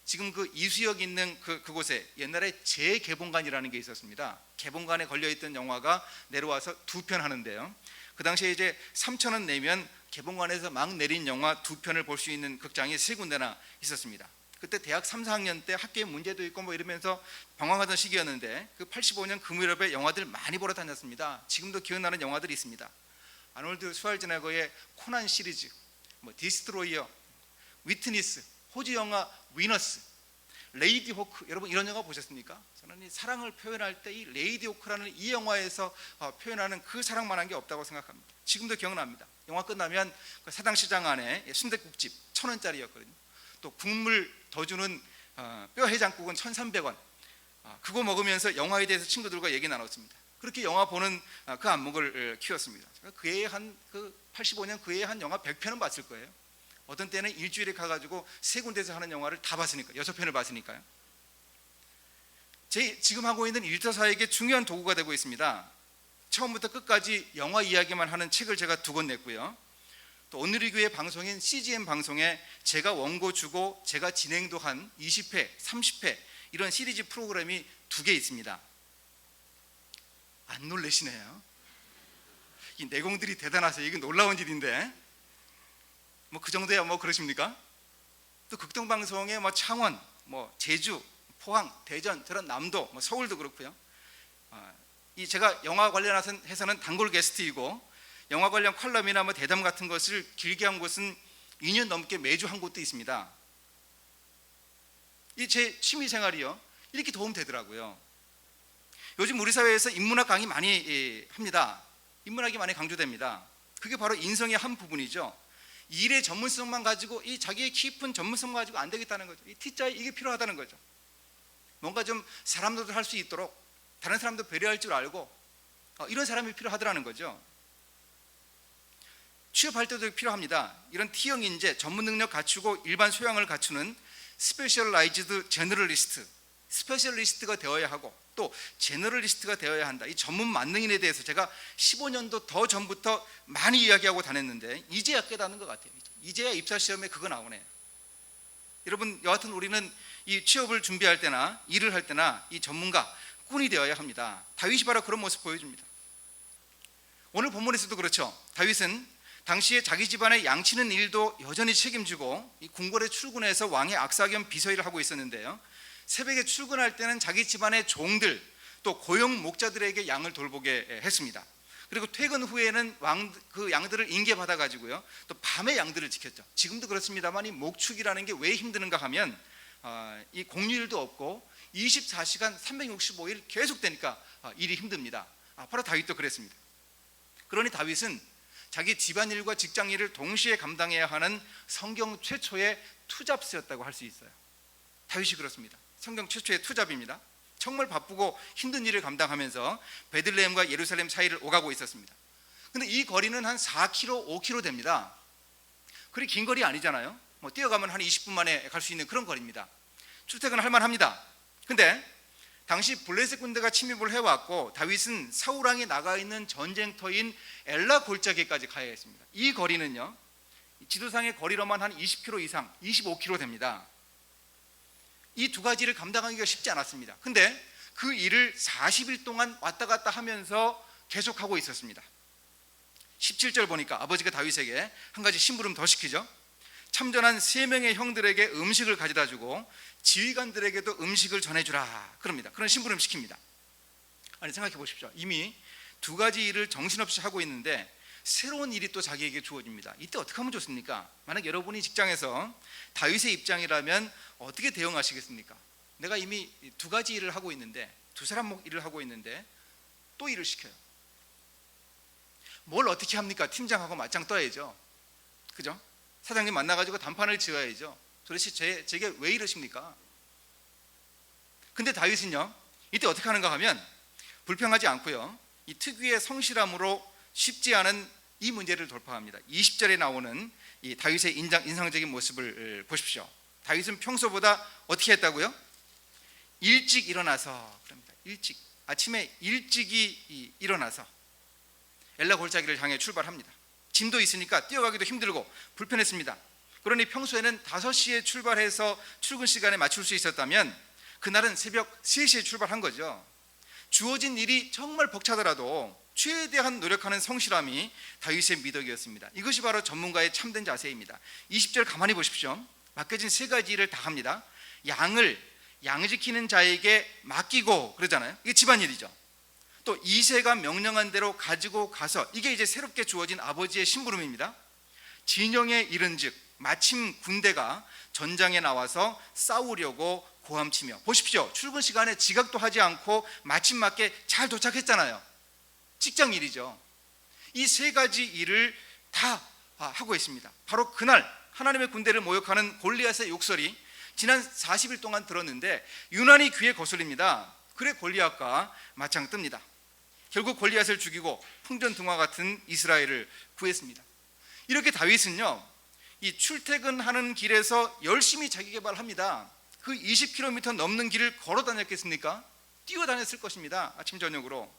지금 그 이수역 있는 그곳에 옛날에 재개봉관이라는 게 있었습니다. 개봉관에 걸려있던 영화가 내려와서 2편 하는데요, 그 당시에 이제 3,000원 내면 개봉관에서 막 내린 영화 2편을 볼 수 있는 극장이 3군데나 있었습니다. 그때 대학 3, 4학년 때 학교에 문제도 있고 이러면서 방황하던 시기였는데, 그 85년 금유럽에 영화들 많이 보러 다녔습니다. 지금도 기억나는 영화들이 있습니다. 아놀드 슈왈제네거의 코난 시리즈, 디스트로이어, 위트니스, 호주 영화 위너스, 레이디 호크, 여러분 이런 영화 보셨습니까? 저는 이 사랑을 표현할 때 이 레이디 호크라는 이 영화에서 표현하는 그 사랑만한 게 없다고 생각합니다. 지금도 기억납니다. 영화 끝나면 그 사당시장 안에 순댓국집 1,000원짜리였거든요. 또 국물 더 주는 뼈 해장국은 1,300원. 그거 먹으면서 영화에 대해서 친구들과 얘기 나눴습니다. 그렇게 영화 보는 그 안목을 키웠습니다. 그 해에 85년 그 해에 한 영화 100편은 봤을 거예요. 어떤 때는 일주일에 가가지고 3군데서 하는 영화를 다 봤으니까, 6편을 봤으니까요. 지금 하고 있는 일터사에게 중요한 도구가 되고 있습니다. 처음부터 끝까지 영화 이야기만 하는 책을 제가 2권 냈고요. 또 오늘의 교회 방송인 CGN 방송에 제가 원고 주고 제가 진행도 한 20회, 30회 이런 시리즈 프로그램이 2개 있습니다. 안 놀라시네요. 이 내공들이 대단하세요. 이게 놀라운 일인데, 뭐 그 정도야 뭐 그러십니까? 또 극동방송의 뭐 창원, 뭐 제주, 포항, 대전, 저런 남도, 뭐 서울도 그렇고요. 이 제가 영화 관련해서는 단골 게스트이고 영화 관련 컬럼이나 뭐 대담 같은 것을 길게 한 곳은 2년 넘게 매주 한 곳도 있습니다. 이 제 취미 생활이요 이렇게 도움 되더라고요. 요즘 우리 사회에서 인문학 강의 많이 합니다. 인문학이 많이 강조됩니다. 그게 바로 인성의 한 부분이죠. 일의 전문성만 가지고 이 자기의 깊은 전문성만 가지고 안 되겠다는 거죠. 이 T자에 이게 필요하다는 거죠. 뭔가 좀 사람들도 할 수 있도록 다른 사람도 배려할 줄 알고 이런 사람이 필요하더라는 거죠. 취업할 때도 필요합니다. 이런 T형 인재, 전문 능력 갖추고 일반 소양을 갖추는 스페셜라이즈드 제너럴리스트, 스페셜리스트가 되어야 하고 또 제너럴리스트가 되어야 한다. 이 전문 만능인에 대해서 제가 15년도 더 전부터 많이 이야기하고 다녔는데 이제야 깨닫는 것 같아요. 이제야 입사시험에 그거 나오네요. 여러분, 여하튼 우리는 이 취업을 준비할 때나 일을 할 때나 이 전문가, 꾼이 되어야 합니다. 다윗이 바로 그런 모습 보여줍니다. 오늘 본문에서도 그렇죠. 다윗은 당시에 자기 집안의 양치는 일도 여전히 책임지고 이 궁궐에 출근해서 왕의 악사 겸 비서일을 하고 있었는데요, 새벽에 출근할 때는 자기 집안의 종들 또 고용 목자들에게 양을 돌보게 했습니다. 그리고 퇴근 후에는 그 양들을 인계받아 가지고요 또 밤에 양들을 지켰죠. 지금도 그렇습니다만 이 목축이라는 게 왜 힘드는가 하면 이 공휴일도 없고 24시간 365일 계속되니까 일이 힘듭니다. 바로 다윗도 그랬습니다. 그러니 다윗은 자기 집안일과 직장일을 동시에 감당해야 하는 성경 최초의 투잡스였다고 할 수 있어요. 다윗이 그렇습니다. 성경 최초의 투잡입니다. 정말 바쁘고 힘든 일을 감당하면서 베들레헴과 예루살렘 사이를 오가고 있었습니다. 근데 이 거리는 한 4km, 5km 됩니다. 그리 긴 거리 아니잖아요. 뭐 뛰어가면 한 20분 만에 갈 수 있는 그런 거리입니다. 출퇴근할 만합니다. 근데 당시 블레셋 군대가 침입을 해왔고 다윗은 사울 왕이 나가 있는 전쟁터인 엘라 골짜기까지 가야 했습니다. 이 거리는요 지도상의 거리로만 한 20km 이상, 25km 됩니다. 이 두 가지를 감당하기가 쉽지 않았습니다. 근데 그 일을 40일 동안 왔다 갔다 하면서 계속하고 있었습니다. 17절 보니까 아버지가 다윗에게 한 가지 심부름 더 시키죠. 참전한 3명의 형들에게 음식을 가져다 주고 지휘관들에게도 음식을 전해주라 그럽니다. 그런 심부름 시킵니다. 아니, 생각해 보십시오. 이미 두 가지 일을 정신없이 하고 있는데 새로운 일이 또 자기에게 주어집니다. 이때 어떻게 하면 좋습니까? 만약 여러분이 직장에서 다윗의 입장이라면 어떻게 대응하시겠습니까? 내가 이미 두 가지 일을 하고 있는데, 두 사람 일을 하고 있는데 또 일을 시켜요. 뭘 어떻게 합니까? 팀장하고 맞짱 떠야죠. 그죠? 사장님 만나가지고 단판을 지어야죠. 도대체 제게 왜 이러십니까? 근데 다윗은요 이때 어떻게 하는가 하면 불평하지 않고요 이 특유의 성실함으로 쉽지 않은 이 문제를 돌파합니다. 20절에 나오는 이 다윗의 인상적인 모습을 보십시오. 다윗은 평소보다 어떻게 했다고요? 일찍 일어나서, 그럽니다. 일찍 아침에 일찍이 일어나서 엘라 골짜기를 향해 출발합니다. 짐도 있으니까 뛰어가기도 힘들고 불편했습니다. 그러니 평소에는 5시에 출발해서 출근 시간에 맞출 수 있었다면 그날은 새벽 3시에 출발한 거죠. 주어진 일이 정말 벅차더라도 최대한 노력하는 성실함이 다윗의 미덕이었습니다. 이것이 바로 전문가의 참된 자세입니다. 20절 가만히 보십시오. 맡겨진 3가지 일을 다 합니다. 양 지키는 자에게 맡기고 그러잖아요. 이게 집안일이죠. 또 이새가 명령한 대로 가지고 가서, 이게 이제 새롭게 주어진 아버지의 심부름입니다. 진영에 이른즉 마침 군대가 전장에 나와서 싸우려고 고함치며, 보십시오. 출근 시간에 지각도 하지 않고 마침 맞게 잘 도착했잖아요. 직장 일이죠. 이 3가지 일을 다 하고 있습니다. 바로 그날 하나님의 군대를 모욕하는 골리앗의 욕설이 지난 40일 동안 들었는데 유난히 귀에 거슬립니다. 그래 골리앗과 맞짱 뜹니다. 결국 골리앗을 죽이고 풍전등화 같은 이스라엘을 구했습니다. 이렇게 다윗은요 이 출퇴근하는 길에서 열심히 자기개발합니다. 그 20km 넘는 길을 걸어 다녔겠습니까? 뛰어다녔을 것입니다. 아침 저녁으로.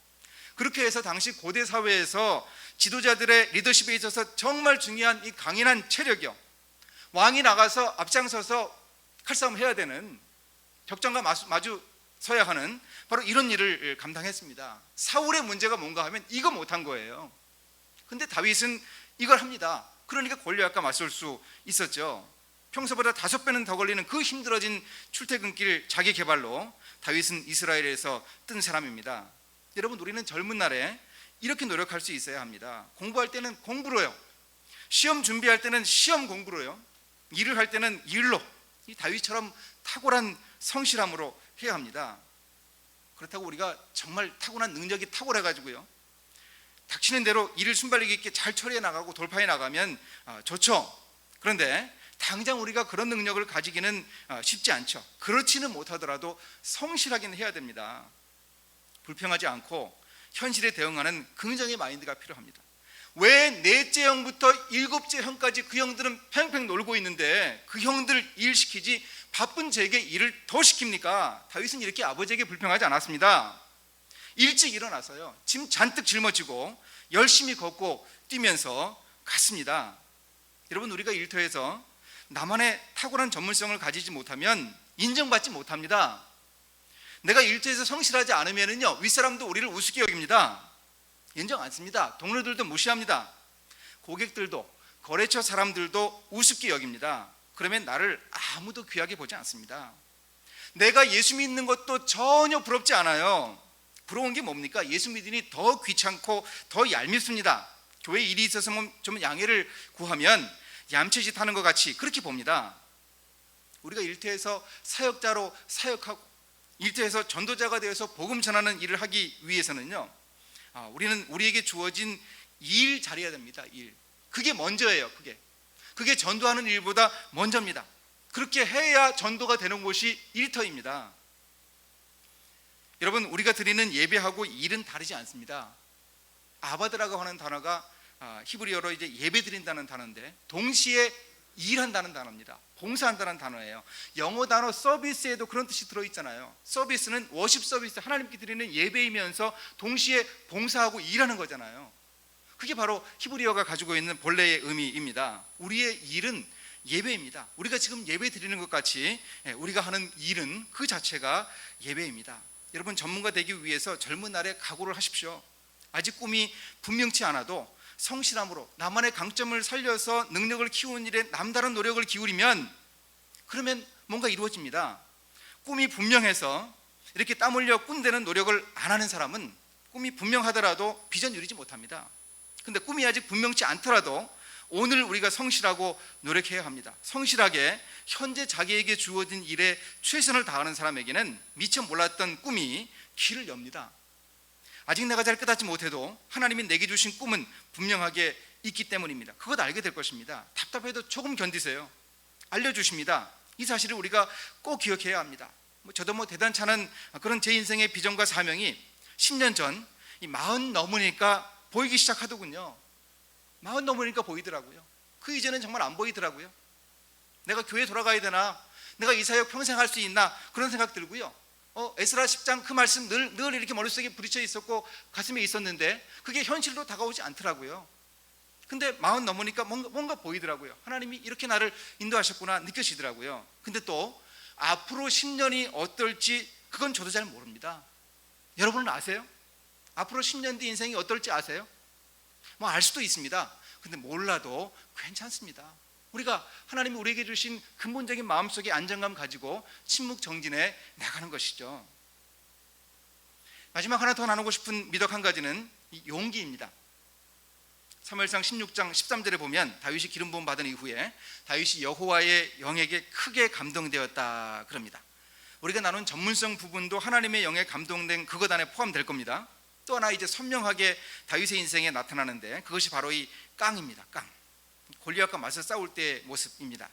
그렇게 해서 당시 고대 사회에서 지도자들의 리더십에 있어서 정말 중요한 이 강인한 체력이요, 왕이 나가서 앞장서서 칼싸움 해야 되는, 적장과 마주 서야 하는 바로 이런 일을 감당했습니다. 사울의 문제가 뭔가 하면 이거 못한 거예요. 근데 다윗은 이걸 합니다. 그러니까 골리앗과 맞설 수 있었죠. 평소보다 5배는 더 걸리는 그 힘들어진 출퇴근길 자기 개발로 다윗은 이스라엘에서 뜬 사람입니다. 여러분, 우리는 젊은 날에 이렇게 노력할 수 있어야 합니다. 공부할 때는 공부로요, 시험 준비할 때는 시험 공부로요, 일을 할 때는 일로, 이 다윗처럼 탁월한 성실함으로 해야 합니다. 그렇다고 우리가 정말 타고난 능력이 탁월해가지고요, 닥치는 대로 일을 순발력 있게 잘 처리해 나가고 돌파해 나가면 좋죠. 그런데 당장 우리가 그런 능력을 가지기는 쉽지 않죠. 그렇지는 못하더라도 성실하긴 해야 됩니다. 불평하지 않고 현실에 대응하는 긍정의 마인드가 필요합니다. 왜 넷째 형부터 7째 형까지 그 형들은 팽팽 놀고 있는데 그 형들 일 시키지 바쁜 제게 일을 더 시킵니까? 다윗은 이렇게 아버지에게 불평하지 않았습니다. 일찍 일어나서요, 짐 잔뜩 짊어지고 열심히 걷고 뛰면서 갔습니다. 여러분, 우리가 일터에서 나만의 탁월한 전문성을 가지지 못하면 인정받지 못합니다. 내가 일터에서 성실하지 않으면요, 윗사람도 우리를 우습게 여깁니다. 인정 안 씁니다. 동료들도 무시합니다. 고객들도, 거래처 사람들도 우습게 여깁니다. 그러면 나를 아무도 귀하게 보지 않습니다. 내가 예수 믿는 것도 전혀 부럽지 않아요. 부러운 게 뭡니까? 예수 믿으니 더 귀찮고 더 얄밉습니다. 교회 일이 있어서 좀 양해를 구하면 얌체짓 하는 것 같이 그렇게 봅니다. 우리가 일터에서 사역자로 사역하고 일터에서 전도자가 되어서 복음 전하는 일을 하기 위해서는요, 우리는 우리에게 주어진 일 잘해야 됩니다. 일. 그게 먼저예요. 그게 전도하는 일보다 먼저입니다. 그렇게 해야 전도가 되는 곳이 일터입니다. 여러분, 우리가 드리는 예배하고 일은 다르지 않습니다. 아바드라고 하는 단어가 히브리어로 이제 예배 드린다는 단어인데 동시에 일한다는 단어입니다. 봉사한다는 단어예요. 영어 단어 서비스에도 그런 뜻이 들어있잖아요. 서비스는 워십 서비스, 하나님께 드리는 예배이면서 동시에 봉사하고 일하는 거잖아요. 그게 바로 히브리어가 가지고 있는 본래의 의미입니다. 우리의 일은 예배입니다. 우리가 지금 예배 드리는 것 같이 우리가 하는 일은 그 자체가 예배입니다. 여러분, 전문가 되기 위해서 젊은 날에 각오를 하십시오. 아직 꿈이 분명치 않아도 성실함으로 나만의 강점을 살려서 능력을 키우는 일에 남다른 노력을 기울이면 그러면 뭔가 이루어집니다. 꿈이 분명해서 이렇게 땀 흘려 꾼대는 노력을 안 하는 사람은 꿈이 분명하더라도 비전 이루지 못합니다. 근데 꿈이 아직 분명치 않더라도 오늘 우리가 성실하고 노력해야 합니다. 성실하게 현재 자기에게 주어진 일에 최선을 다하는 사람에게는 미처 몰랐던 꿈이 길을 엽니다. 아직 내가 잘 깨닫지 못해도 하나님이 내게 주신 꿈은 분명하게 있기 때문입니다. 그것 알게 될 것입니다. 답답해도 조금 견디세요. 알려주십니다. 이 사실을 우리가 꼭 기억해야 합니다. 저도 대단치 않은 그런 제 인생의 비전과 사명이 10년 전 40 넘으니까 보이기 시작하더군요. 40 넘으니까 보이더라고요. 그 이전엔 정말 안 보이더라고요. 내가 교회 돌아가야 되나, 내가 이 사역 평생 할 수 있나, 그런 생각 들고요. 에스라 10장 그 말씀 늘 이렇게 머릿속에 부딪혀 있었고 가슴에 있었는데 그게 현실로 다가오지 않더라고요. 근데 40 넘으니까 뭔가 보이더라고요. 하나님이 이렇게 나를 인도하셨구나 느껴지더라고요. 근데 또 앞으로 10년이 어떨지 그건 저도 잘 모릅니다. 여러분은 아세요? 앞으로 10년 뒤 인생이 어떨지 아세요? 알 수도 있습니다. 근데 몰라도 괜찮습니다. 우리가 하나님이 우리에게 주신 근본적인 마음속의 안정감 가지고 침묵정진해 나가는 것이죠. 마지막 하나 더 나누고 싶은 미덕 한 가지는 용기입니다. 사무엘상 16장 13절에 보면 다윗이 기름 부음 받은 이후에 다윗이 여호와의 영에게 크게 감동되었다 그럽니다. 우리가 나눈 전문성 부분도 하나님의 영에 감동된 그것 안에 포함될 겁니다. 또 하나 이제 선명하게 다윗의 인생에 나타나는데 그것이 바로 이 깡입니다. 깡. 골리앗과 맞서 싸울 때의 모습입니다.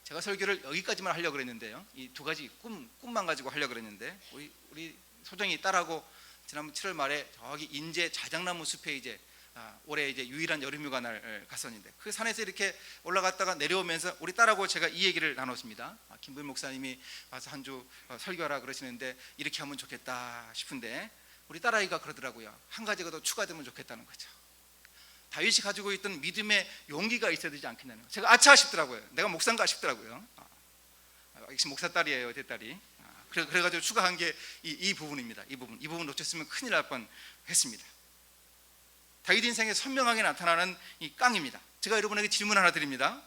제가 설교를 여기까지만 하려고 그랬는데요, 이 두 가지 꿈만 가지고 하려고 그랬는데 우리 소정이 딸하고 지난번 7월 말에 저기 인제 자작나무 숲에 이제 올해 이제 유일한 여름휴가 날 갔었는데 그 산에서 이렇게 올라갔다가 내려오면서 우리 딸하고 제가 이 얘기를 나눴습니다. 김부인 목사님이 와서 한 주 설교하라 그러시는데 이렇게 하면 좋겠다 싶은데 우리 딸아이가 그러더라고요. 한 가지가 더 추가되면 좋겠다는 거죠. 다윗이 가지고 있던 믿음의 용기가 있어야 되지 않겠냐는 거예요. 제가 아차 싶더라고요. 내가 목사인가 싶더라고요. 역시 목사 딸이에요, 제 딸이. 그래가지고 추가한 게 이 부분입니다. 이 부분 놓쳤으면 큰일 날 뻔했습니다. 다윗 인생에 선명하게 나타나는 이 깡입니다. 제가 여러분에게 질문 하나 드립니다.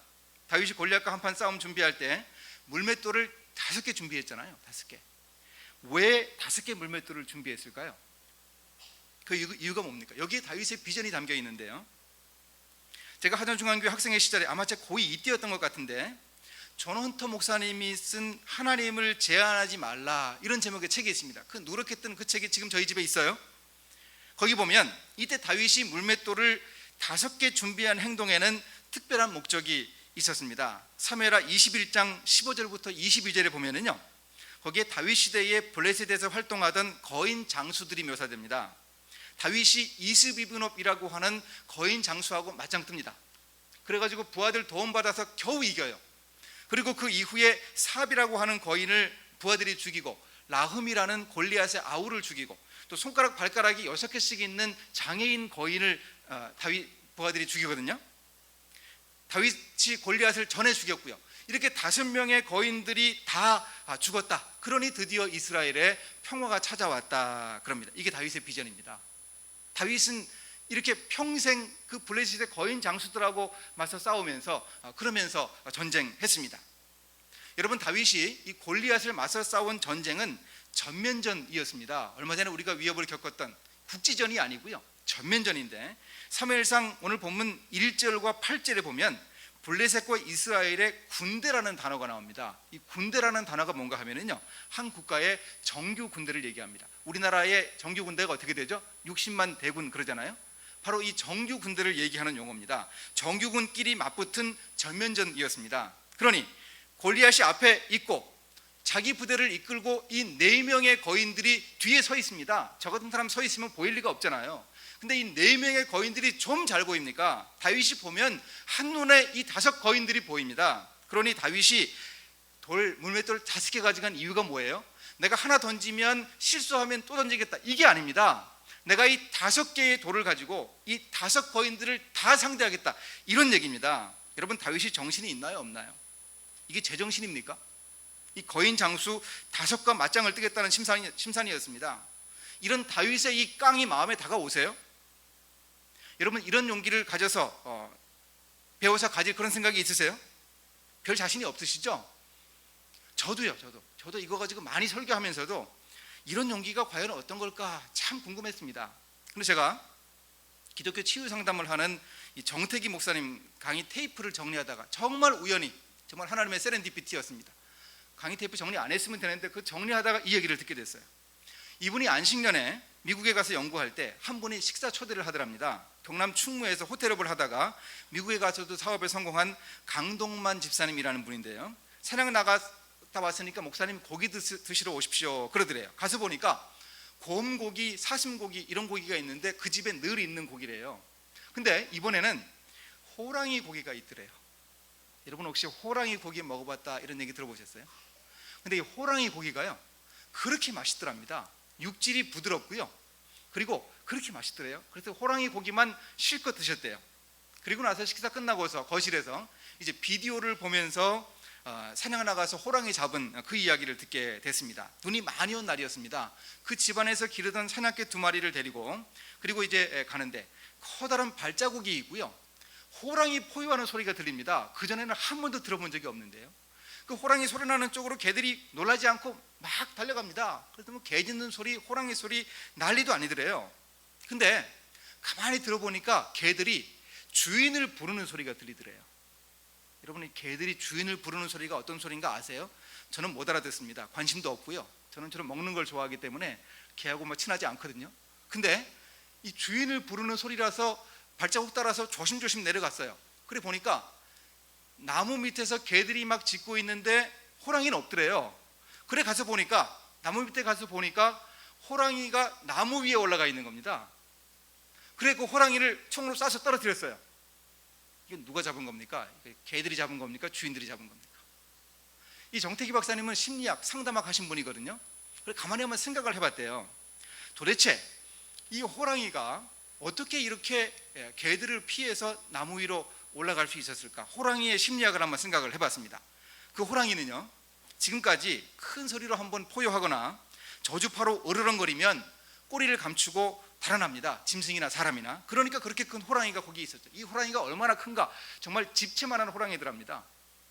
다윗이 골리앗과 한판 싸움 준비할 때 물맷돌을 5개 준비했잖아요. 5개. 왜 5개 물맷돌을 준비했을까요? 그 이유가 뭡니까? 여기에 다윗의 비전이 담겨 있는데요. 제가 하전중앙교회 학생의 시절에 아마 제 고2 이때였던 것 같은데 존 헌터 목사님이 쓴 하나님을 제한하지 말라, 이런 제목의 책이 있습니다. 그 누렇게 뜬 그 책이 지금 저희 집에 있어요. 거기 보면 이때 다윗이 물맷돌을 5개 준비한 행동에는 특별한 목적이 있었습니다. 사무엘하 21장 15절부터 22절에 보면은요, 거기에 다윗 시대의 블레셋에서 활동하던 거인 장수들이 묘사됩니다. 다윗이 이스비브놉이라고 하는 거인 장수하고 맞짱 뜹니다. 그래가지고 부하들 도움받아서 겨우 이겨요. 그리고 그 이후에 삽이라고 하는 거인을 부하들이 죽이고 라흠이라는 골리앗의 아우를 죽이고 또 손가락 발가락이 6개씩 있는 장애인 거인을 다윗 부하들이 죽이거든요. 다윗이 골리앗을 전에 죽였고요. 이렇게 5명의 거인들이 다 죽었다. 그러니 드디어 이스라엘에 평화가 찾아왔다 그럽니다. 이게 다윗의 비전입니다. 다윗은 이렇게 평생 그 블레셋의 거인 장수들하고 맞서 싸우면서 그러면서 전쟁했습니다. 여러분, 다윗이 이 골리앗을 맞서 싸운 전쟁은 전면전이었습니다. 얼마 전에 우리가 위협을 겪었던 국지전이 아니고요, 전면전인데 사무엘상 오늘 본문 1절과 8절에 보면 블레셋과 이스라엘의 군대라는 단어가 나옵니다. 이 군대라는 단어가 뭔가 하면은요, 한 국가의 정규 군대를 얘기합니다. 우리나라의 정규 군대가 어떻게 되죠? 60만 대군 그러잖아요. 바로 이 정규 군대를 얘기하는 용어입니다. 정규군끼리 맞붙은 전면전이었습니다. 그러니 골리앗이 앞에 있고 자기 부대를 이끌고 이 4명의 거인들이 뒤에 서 있습니다. 저 같은 사람 서 있으면 보일 리가 없잖아요. 근데 이 4명의 거인들이 좀 잘 보입니까? 다윗이 보면 한눈에 이 5 거인들이 보입니다. 그러니 다윗이 물맷돌 5개 가져간 이유가 뭐예요? 내가 하나 던지면 실수하면 또 던지겠다, 이게 아닙니다. 내가 이 5개의 돌을 가지고 이 5 거인들을 다 상대하겠다, 이런 얘기입니다. 여러분, 다윗이 정신이 있나요, 없나요? 이게 제정신입니까? 이 거인 장수 5과 맞짱을 뜨겠다는 심산이었습니다. 이런 다윗의 이 깡이 마음에 다가오세요? 여러분, 이런 용기를 가져서 배워서 가질 그런 생각이 있으세요? 별 자신이 없으시죠? 저도요. 저도 이거 가지고 많이 설교하면서도 이런 용기가 과연 어떤 걸까 참 궁금했습니다. 그런데 제가 기독교 치유 상담을 하는 이 정태기 목사님 강의 테이프를 정리하다가 정말 우연히, 정말 하나님의 세렌디피티였습니다. 강의 테이프 정리 안 했으면 되는데 그 정리하다가 이 얘기를 듣게 됐어요. 이분이 안식년에 미국에 가서 연구할 때 한 분이 식사 초대를 하더랍니다. 경남 충무에서 호텔업을 하다가 미국에 가서도 사업에 성공한 강동만 집사님이라는 분인데요, 사냥 나갔다 왔으니까 목사님 고기 드시러 오십시오 그러더래요. 가서 보니까 곰고기, 사슴고기 이런 고기가 있는데 그 집에 늘 있는 고기래요. 근데 이번에는 호랑이 고기가 있더래요. 여러분, 혹시 호랑이 고기 먹어봤다 이런 얘기 들어보셨어요? 근데 이 호랑이 고기가요, 그렇게 맛있더랍니다. 육질이 부드럽고요, 그리고 그렇게 맛있더래요. 그래서 호랑이 고기만 실컷 드셨대요. 그리고 나서 식사 끝나고서 거실에서 이제 비디오를 보면서 사냥 나가서 호랑이 잡은 그 이야기를 듣게 됐습니다. 눈이 많이 온 날이었습니다. 그 집안에서 기르던 사냥개 2마리를 데리고 그리고 이제 가는데 커다란 발자국이 있고요, 호랑이 포효하는 소리가 들립니다. 그전에는 한 번도 들어본 적이 없는데요, 그 호랑이 소리 나는 쪽으로 개들이 놀라지 않고 막 달려갑니다. 그래도 개 짖는 소리, 호랑이 소리 난리도 아니더래요. 근데 가만히 들어보니까 개들이 주인을 부르는 소리가 들리더래요. 여러분, 이 개들이 주인을 부르는 소리가 어떤 소리인가 아세요? 저는 못 알아듣습니다. 관심도 없고요, 저는 먹는 걸 좋아하기 때문에 개하고 친하지 않거든요. 근데 이 주인을 부르는 소리라서 발자국 따라서 조심조심 내려갔어요. 그래 보니까 나무 밑에서 개들이 막 짖고 있는데 호랑이는 없더래요. 그래 가서 보니까, 나무 밑에 가서 보니까 호랑이가 나무 위에 올라가 있는 겁니다. 그래 그 호랑이를 총으로 쏴서 떨어뜨렸어요. 이건 누가 잡은 겁니까? 개들이 잡은 겁니까? 주인들이 잡은 겁니까? 이 정태기 박사님은 심리학, 상담학 하신 분이거든요. 그래 가만히 한번 생각을 해봤대요. 도대체 이 호랑이가 어떻게 이렇게 개들을 피해서 나무 위로 올라갈 수 있었을까? 호랑이의 심리학을 한번 생각을 해봤습니다. 그 호랑이는요, 지금까지 큰 소리로 한번 포효하거나 저주파로 으르렁거리면 꼬리를 감추고 달아납니다. 짐승이나 사람이나. 그러니까 그렇게 큰 호랑이가 거기 있었죠. 이 호랑이가 얼마나 큰가, 정말 집채만한 호랑이들합니다.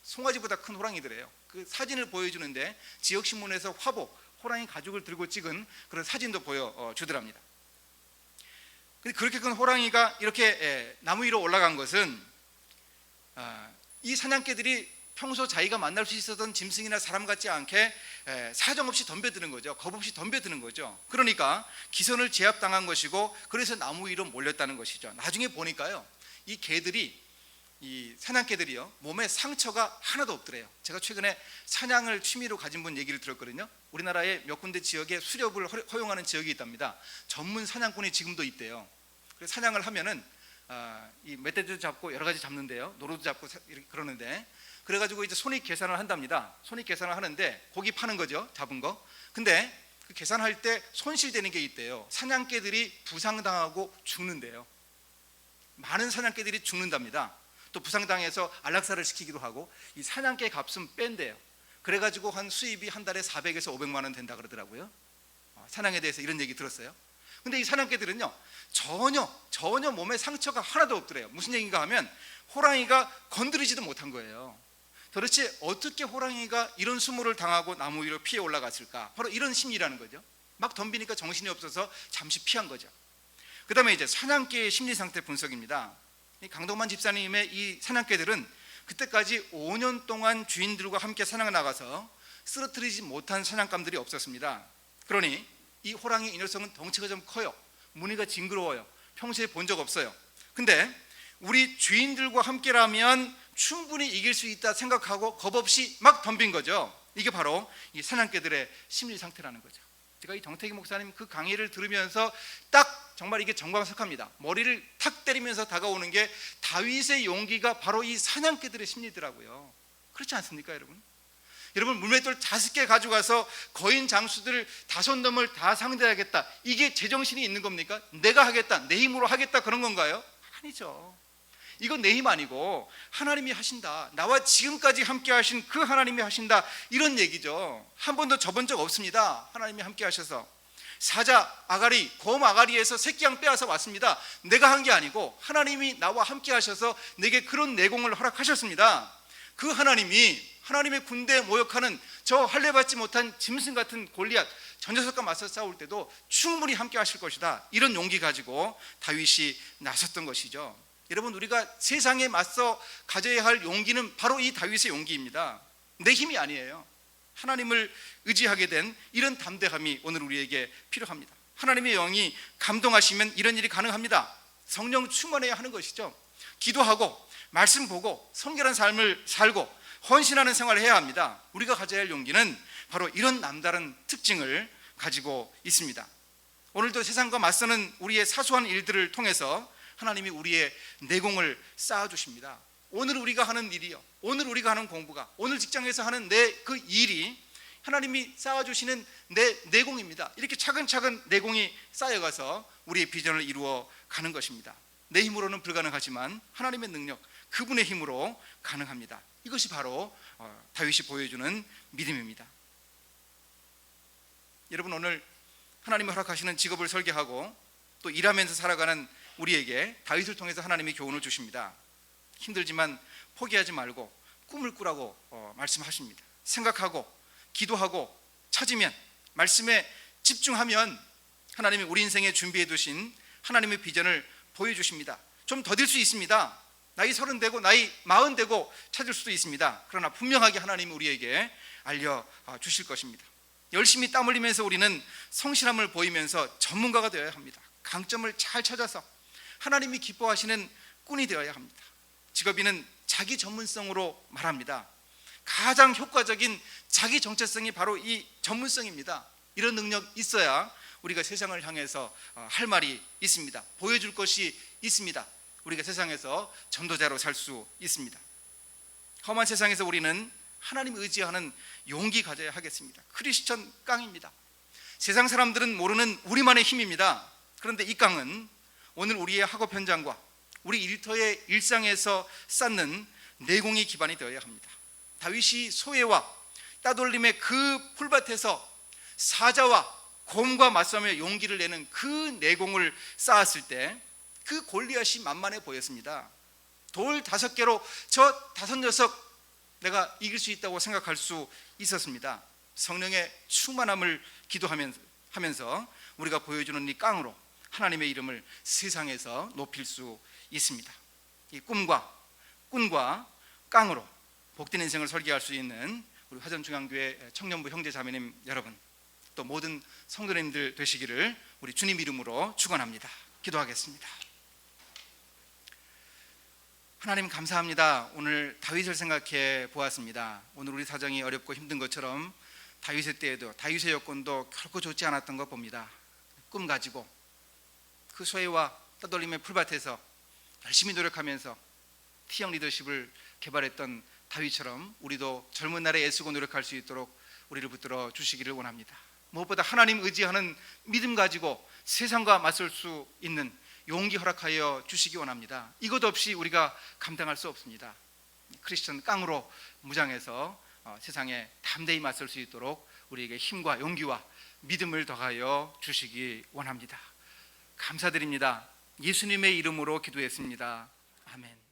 송아지보다 큰 호랑이들이에요. 그 사진을 보여주는데 지역신문에서 화보, 호랑이 가죽을 들고 찍은 그런 사진도 보여주더랍니다. 그렇게 큰 호랑이가 이렇게 나무 위로 올라간 것은 이 사냥개들이 평소 자기가 만날 수 있었던 짐승이나 사람 같지 않게 사정없이 덤벼드는 거죠. 겁없이 덤벼드는 거죠. 그러니까 기선을 제압당한 것이고, 그래서 나무 위로 몰렸다는 것이죠. 나중에 보니까요, 이 개들이, 이 사냥개들이요, 몸에 상처가 하나도 없더래요. 제가 최근에 사냥을 취미로 가진 분 얘기를 들었거든요. 우리나라의 몇 군데 지역에 수렵을 허용하는 지역이 있답니다. 전문 사냥꾼이 지금도 있대요. 그래서 사냥을 하면은 이 멧돼지도 잡고 여러 가지 잡는데요, 노루도 잡고 이렇게 그러는데, 그래가지고 이제 손익 계산을 한답니다. 손익 계산을 하는데 고기 파는 거죠, 잡은 거. 근데 그 계산할 때 손실되는 게 있대요. 사냥개들이 부상당하고 죽는데요. 많은 사냥개들이 죽는답니다. 또 부상당해서 안락사를 시키기도 하고, 이 사냥개 값은 뺀대요. 그래가지고 한 수입이 한 달에 400에서 500만 원 된다 그러더라고요. 사냥에 대해서 이런 얘기 들었어요. 근데 이 사냥개들은요, 전혀 몸에 상처가 하나도 없더래요. 무슨 얘기인가 하면 호랑이가 건드리지도 못한 거예요. 도대체 어떻게 호랑이가 이런 수모를 당하고 나무 위로 피해 올라갔을까? 바로 이런 심리라는 거죠. 막 덤비니까 정신이 없어서 잠시 피한 거죠. 그 다음에 이제 사냥개의 심리 상태 분석입니다. 이 강동만 집사님의 이 사냥개들은 그때까지 5년 동안 주인들과 함께 사냥을 나가서 쓰러뜨리지 못한 사냥감들이 없었습니다. 그러니 이 호랑이, 이 녀석은 덩치가 좀 커요. 무늬가 징그러워요. 평소에 본 적 없어요. 근데 우리 주인들과 함께라면 충분히 이길 수 있다 생각하고 겁없이 막 덤빈 거죠. 이게 바로 이 사냥개들의 심리 상태라는 거죠. 제가 이 정태기 목사님 그 강의를 들으면서 딱 정말 이게 정광석합니다. 머리를 탁 때리면서 다가오는 게 다윗의 용기가 바로 이 사냥개들의 심리더라고요. 그렇지 않습니까, 여러분? 여러분, 물맷돌 5개 가져가서 거인 장수들 5놈을 다 상대하겠다, 이게 제정신이 있는 겁니까? 내가 하겠다, 내 힘으로 하겠다, 그런 건가요? 아니죠. 이건 내 힘 아니고 하나님이 하신다, 나와 지금까지 함께 하신 그 하나님이 하신다, 이런 얘기죠. 한 번도 져본 적 없습니다. 하나님이 함께 하셔서. 사자 아가리, 곰 아가리에서 새끼양 빼앗아 왔습니다. 내가 한 게 아니고 하나님이 나와 함께 하셔서 내게 그런 내공을 허락하셨습니다. 그 하나님의 군대에 모욕하는 저 할례받지 못한 짐승 같은 골리앗, 저 녀석과 맞서 싸울 때도 충분히 함께 하실 것이다, 이런 용기 가지고 다윗이 나섰던 것이죠. 여러분, 우리가 세상에 맞서 가져야 할 용기는 바로 이 다윗의 용기입니다. 내 힘이 아니에요. 하나님을 의지하게 된 이런 담대함이 오늘 우리에게 필요합니다. 하나님의 영이 감동하시면 이런 일이 가능합니다. 성령 충만해야 하는 것이죠. 기도하고 말씀 보고 성결한 삶을 살고 헌신하는 생활을 해야 합니다. 우리가 가져야 할 용기는 바로 이런 남다른 특징을 가지고 있습니다. 오늘도 세상과 맞서는 우리의 사소한 일들을 통해서 하나님이 우리의 내공을 쌓아주십니다. 오늘 우리가 하는 일이요, 오늘 우리가 하는 공부가, 오늘 직장에서 하는 내 그 일이 하나님이 쌓아주시는 내 내공입니다. 이렇게 차근차근 내공이 쌓여가서 우리의 비전을 이루어 가는 것입니다. 내 힘으로는 불가능하지만 하나님의 능력, 그분의 힘으로 가능합니다. 이것이 바로 다윗이 보여주는 믿음입니다. 여러분, 오늘 하나님이 허락하시는 직업을 설계하고 또 일하면서 살아가는 우리에게 다윗을 통해서 하나님이 교훈을 주십니다. 힘들지만 포기하지 말고 꿈을 꾸라고 말씀하십니다. 생각하고 기도하고 찾으면, 말씀에 집중하면 하나님이 우리 인생에 준비해 두신 하나님의 비전을 보여주십니다. 좀 더딜 수 있습니다. 나이 30 되고 나이 40 되고 찾을 수도 있습니다. 그러나 분명하게 하나님이 우리에게 알려주실 것입니다. 열심히 땀 흘리면서 우리는 성실함을 보이면서 전문가가 되어야 합니다. 강점을 잘 찾아서 하나님이 기뻐하시는 꾼이 되어야 합니다. 직업인은 자기 전문성으로 말합니다. 가장 효과적인 자기 정체성이 바로 이 전문성입니다. 이런 능력 있어야 우리가 세상을 향해서 할 말이 있습니다. 보여줄 것이 있습니다. 우리가 세상에서 전도자로 살 수 있습니다. 험한 세상에서 우리는 하나님 의지하는 용기 가져야 하겠습니다. 크리스천 깡입니다. 세상 사람들은 모르는 우리만의 힘입니다. 그런데 이 깡은 오늘 우리의 학업 현장과 우리 일터의 일상에서 쌓는 내공이 기반이 되어야 합니다. 다윗이 소외와 따돌림의 그 풀밭에서 사자와 곰과 맞서며 용기를 내는 그 내공을 쌓았을 때 그 골리앗이 만만해 보였습니다. 돌 5개로 저 5녀석 내가 이길 수 있다고 생각할 수 있었습니다. 성령의 충만함을 기도하면서 우리가 보여주는 이 깡으로 하나님의 이름을 세상에서 높일 수 있습니다. 이 꾼과 깡으로 복된 인생을 설계할 수 있는 우리 화전중앙교회 청년부 형제자매님 여러분, 또 모든 성도님들 되시기를 우리 주님 이름으로 축원합니다. 기도하겠습니다. 하나님 감사합니다. 오늘 다윗을 생각해 보았습니다. 오늘 우리 사정이 어렵고 힘든 것처럼 다윗의 때에도 다윗의 여건도 결코 좋지 않았던 것 봅니다. 꿈 가지고 그 소외와 떠돌림의 풀밭에서 열심히 노력하면서 T형 리더십을 개발했던 다윗처럼 우리도 젊은 날에 애쓰고 노력할 수 있도록 우리를 붙들어 주시기를 원합니다. 무엇보다 하나님 의지하는 믿음 가지고 세상과 맞설 수 있는 용기 허락하여 주시기 원합니다. 이것 없이 우리가 감당할 수 없습니다. 크리스천 깡으로 무장해서 세상에 담대히 맞설 수 있도록 우리에게 힘과 용기와 믿음을 더하여 주시기 원합니다. 감사드립니다. 예수님의 이름으로 기도했습니다. 아멘.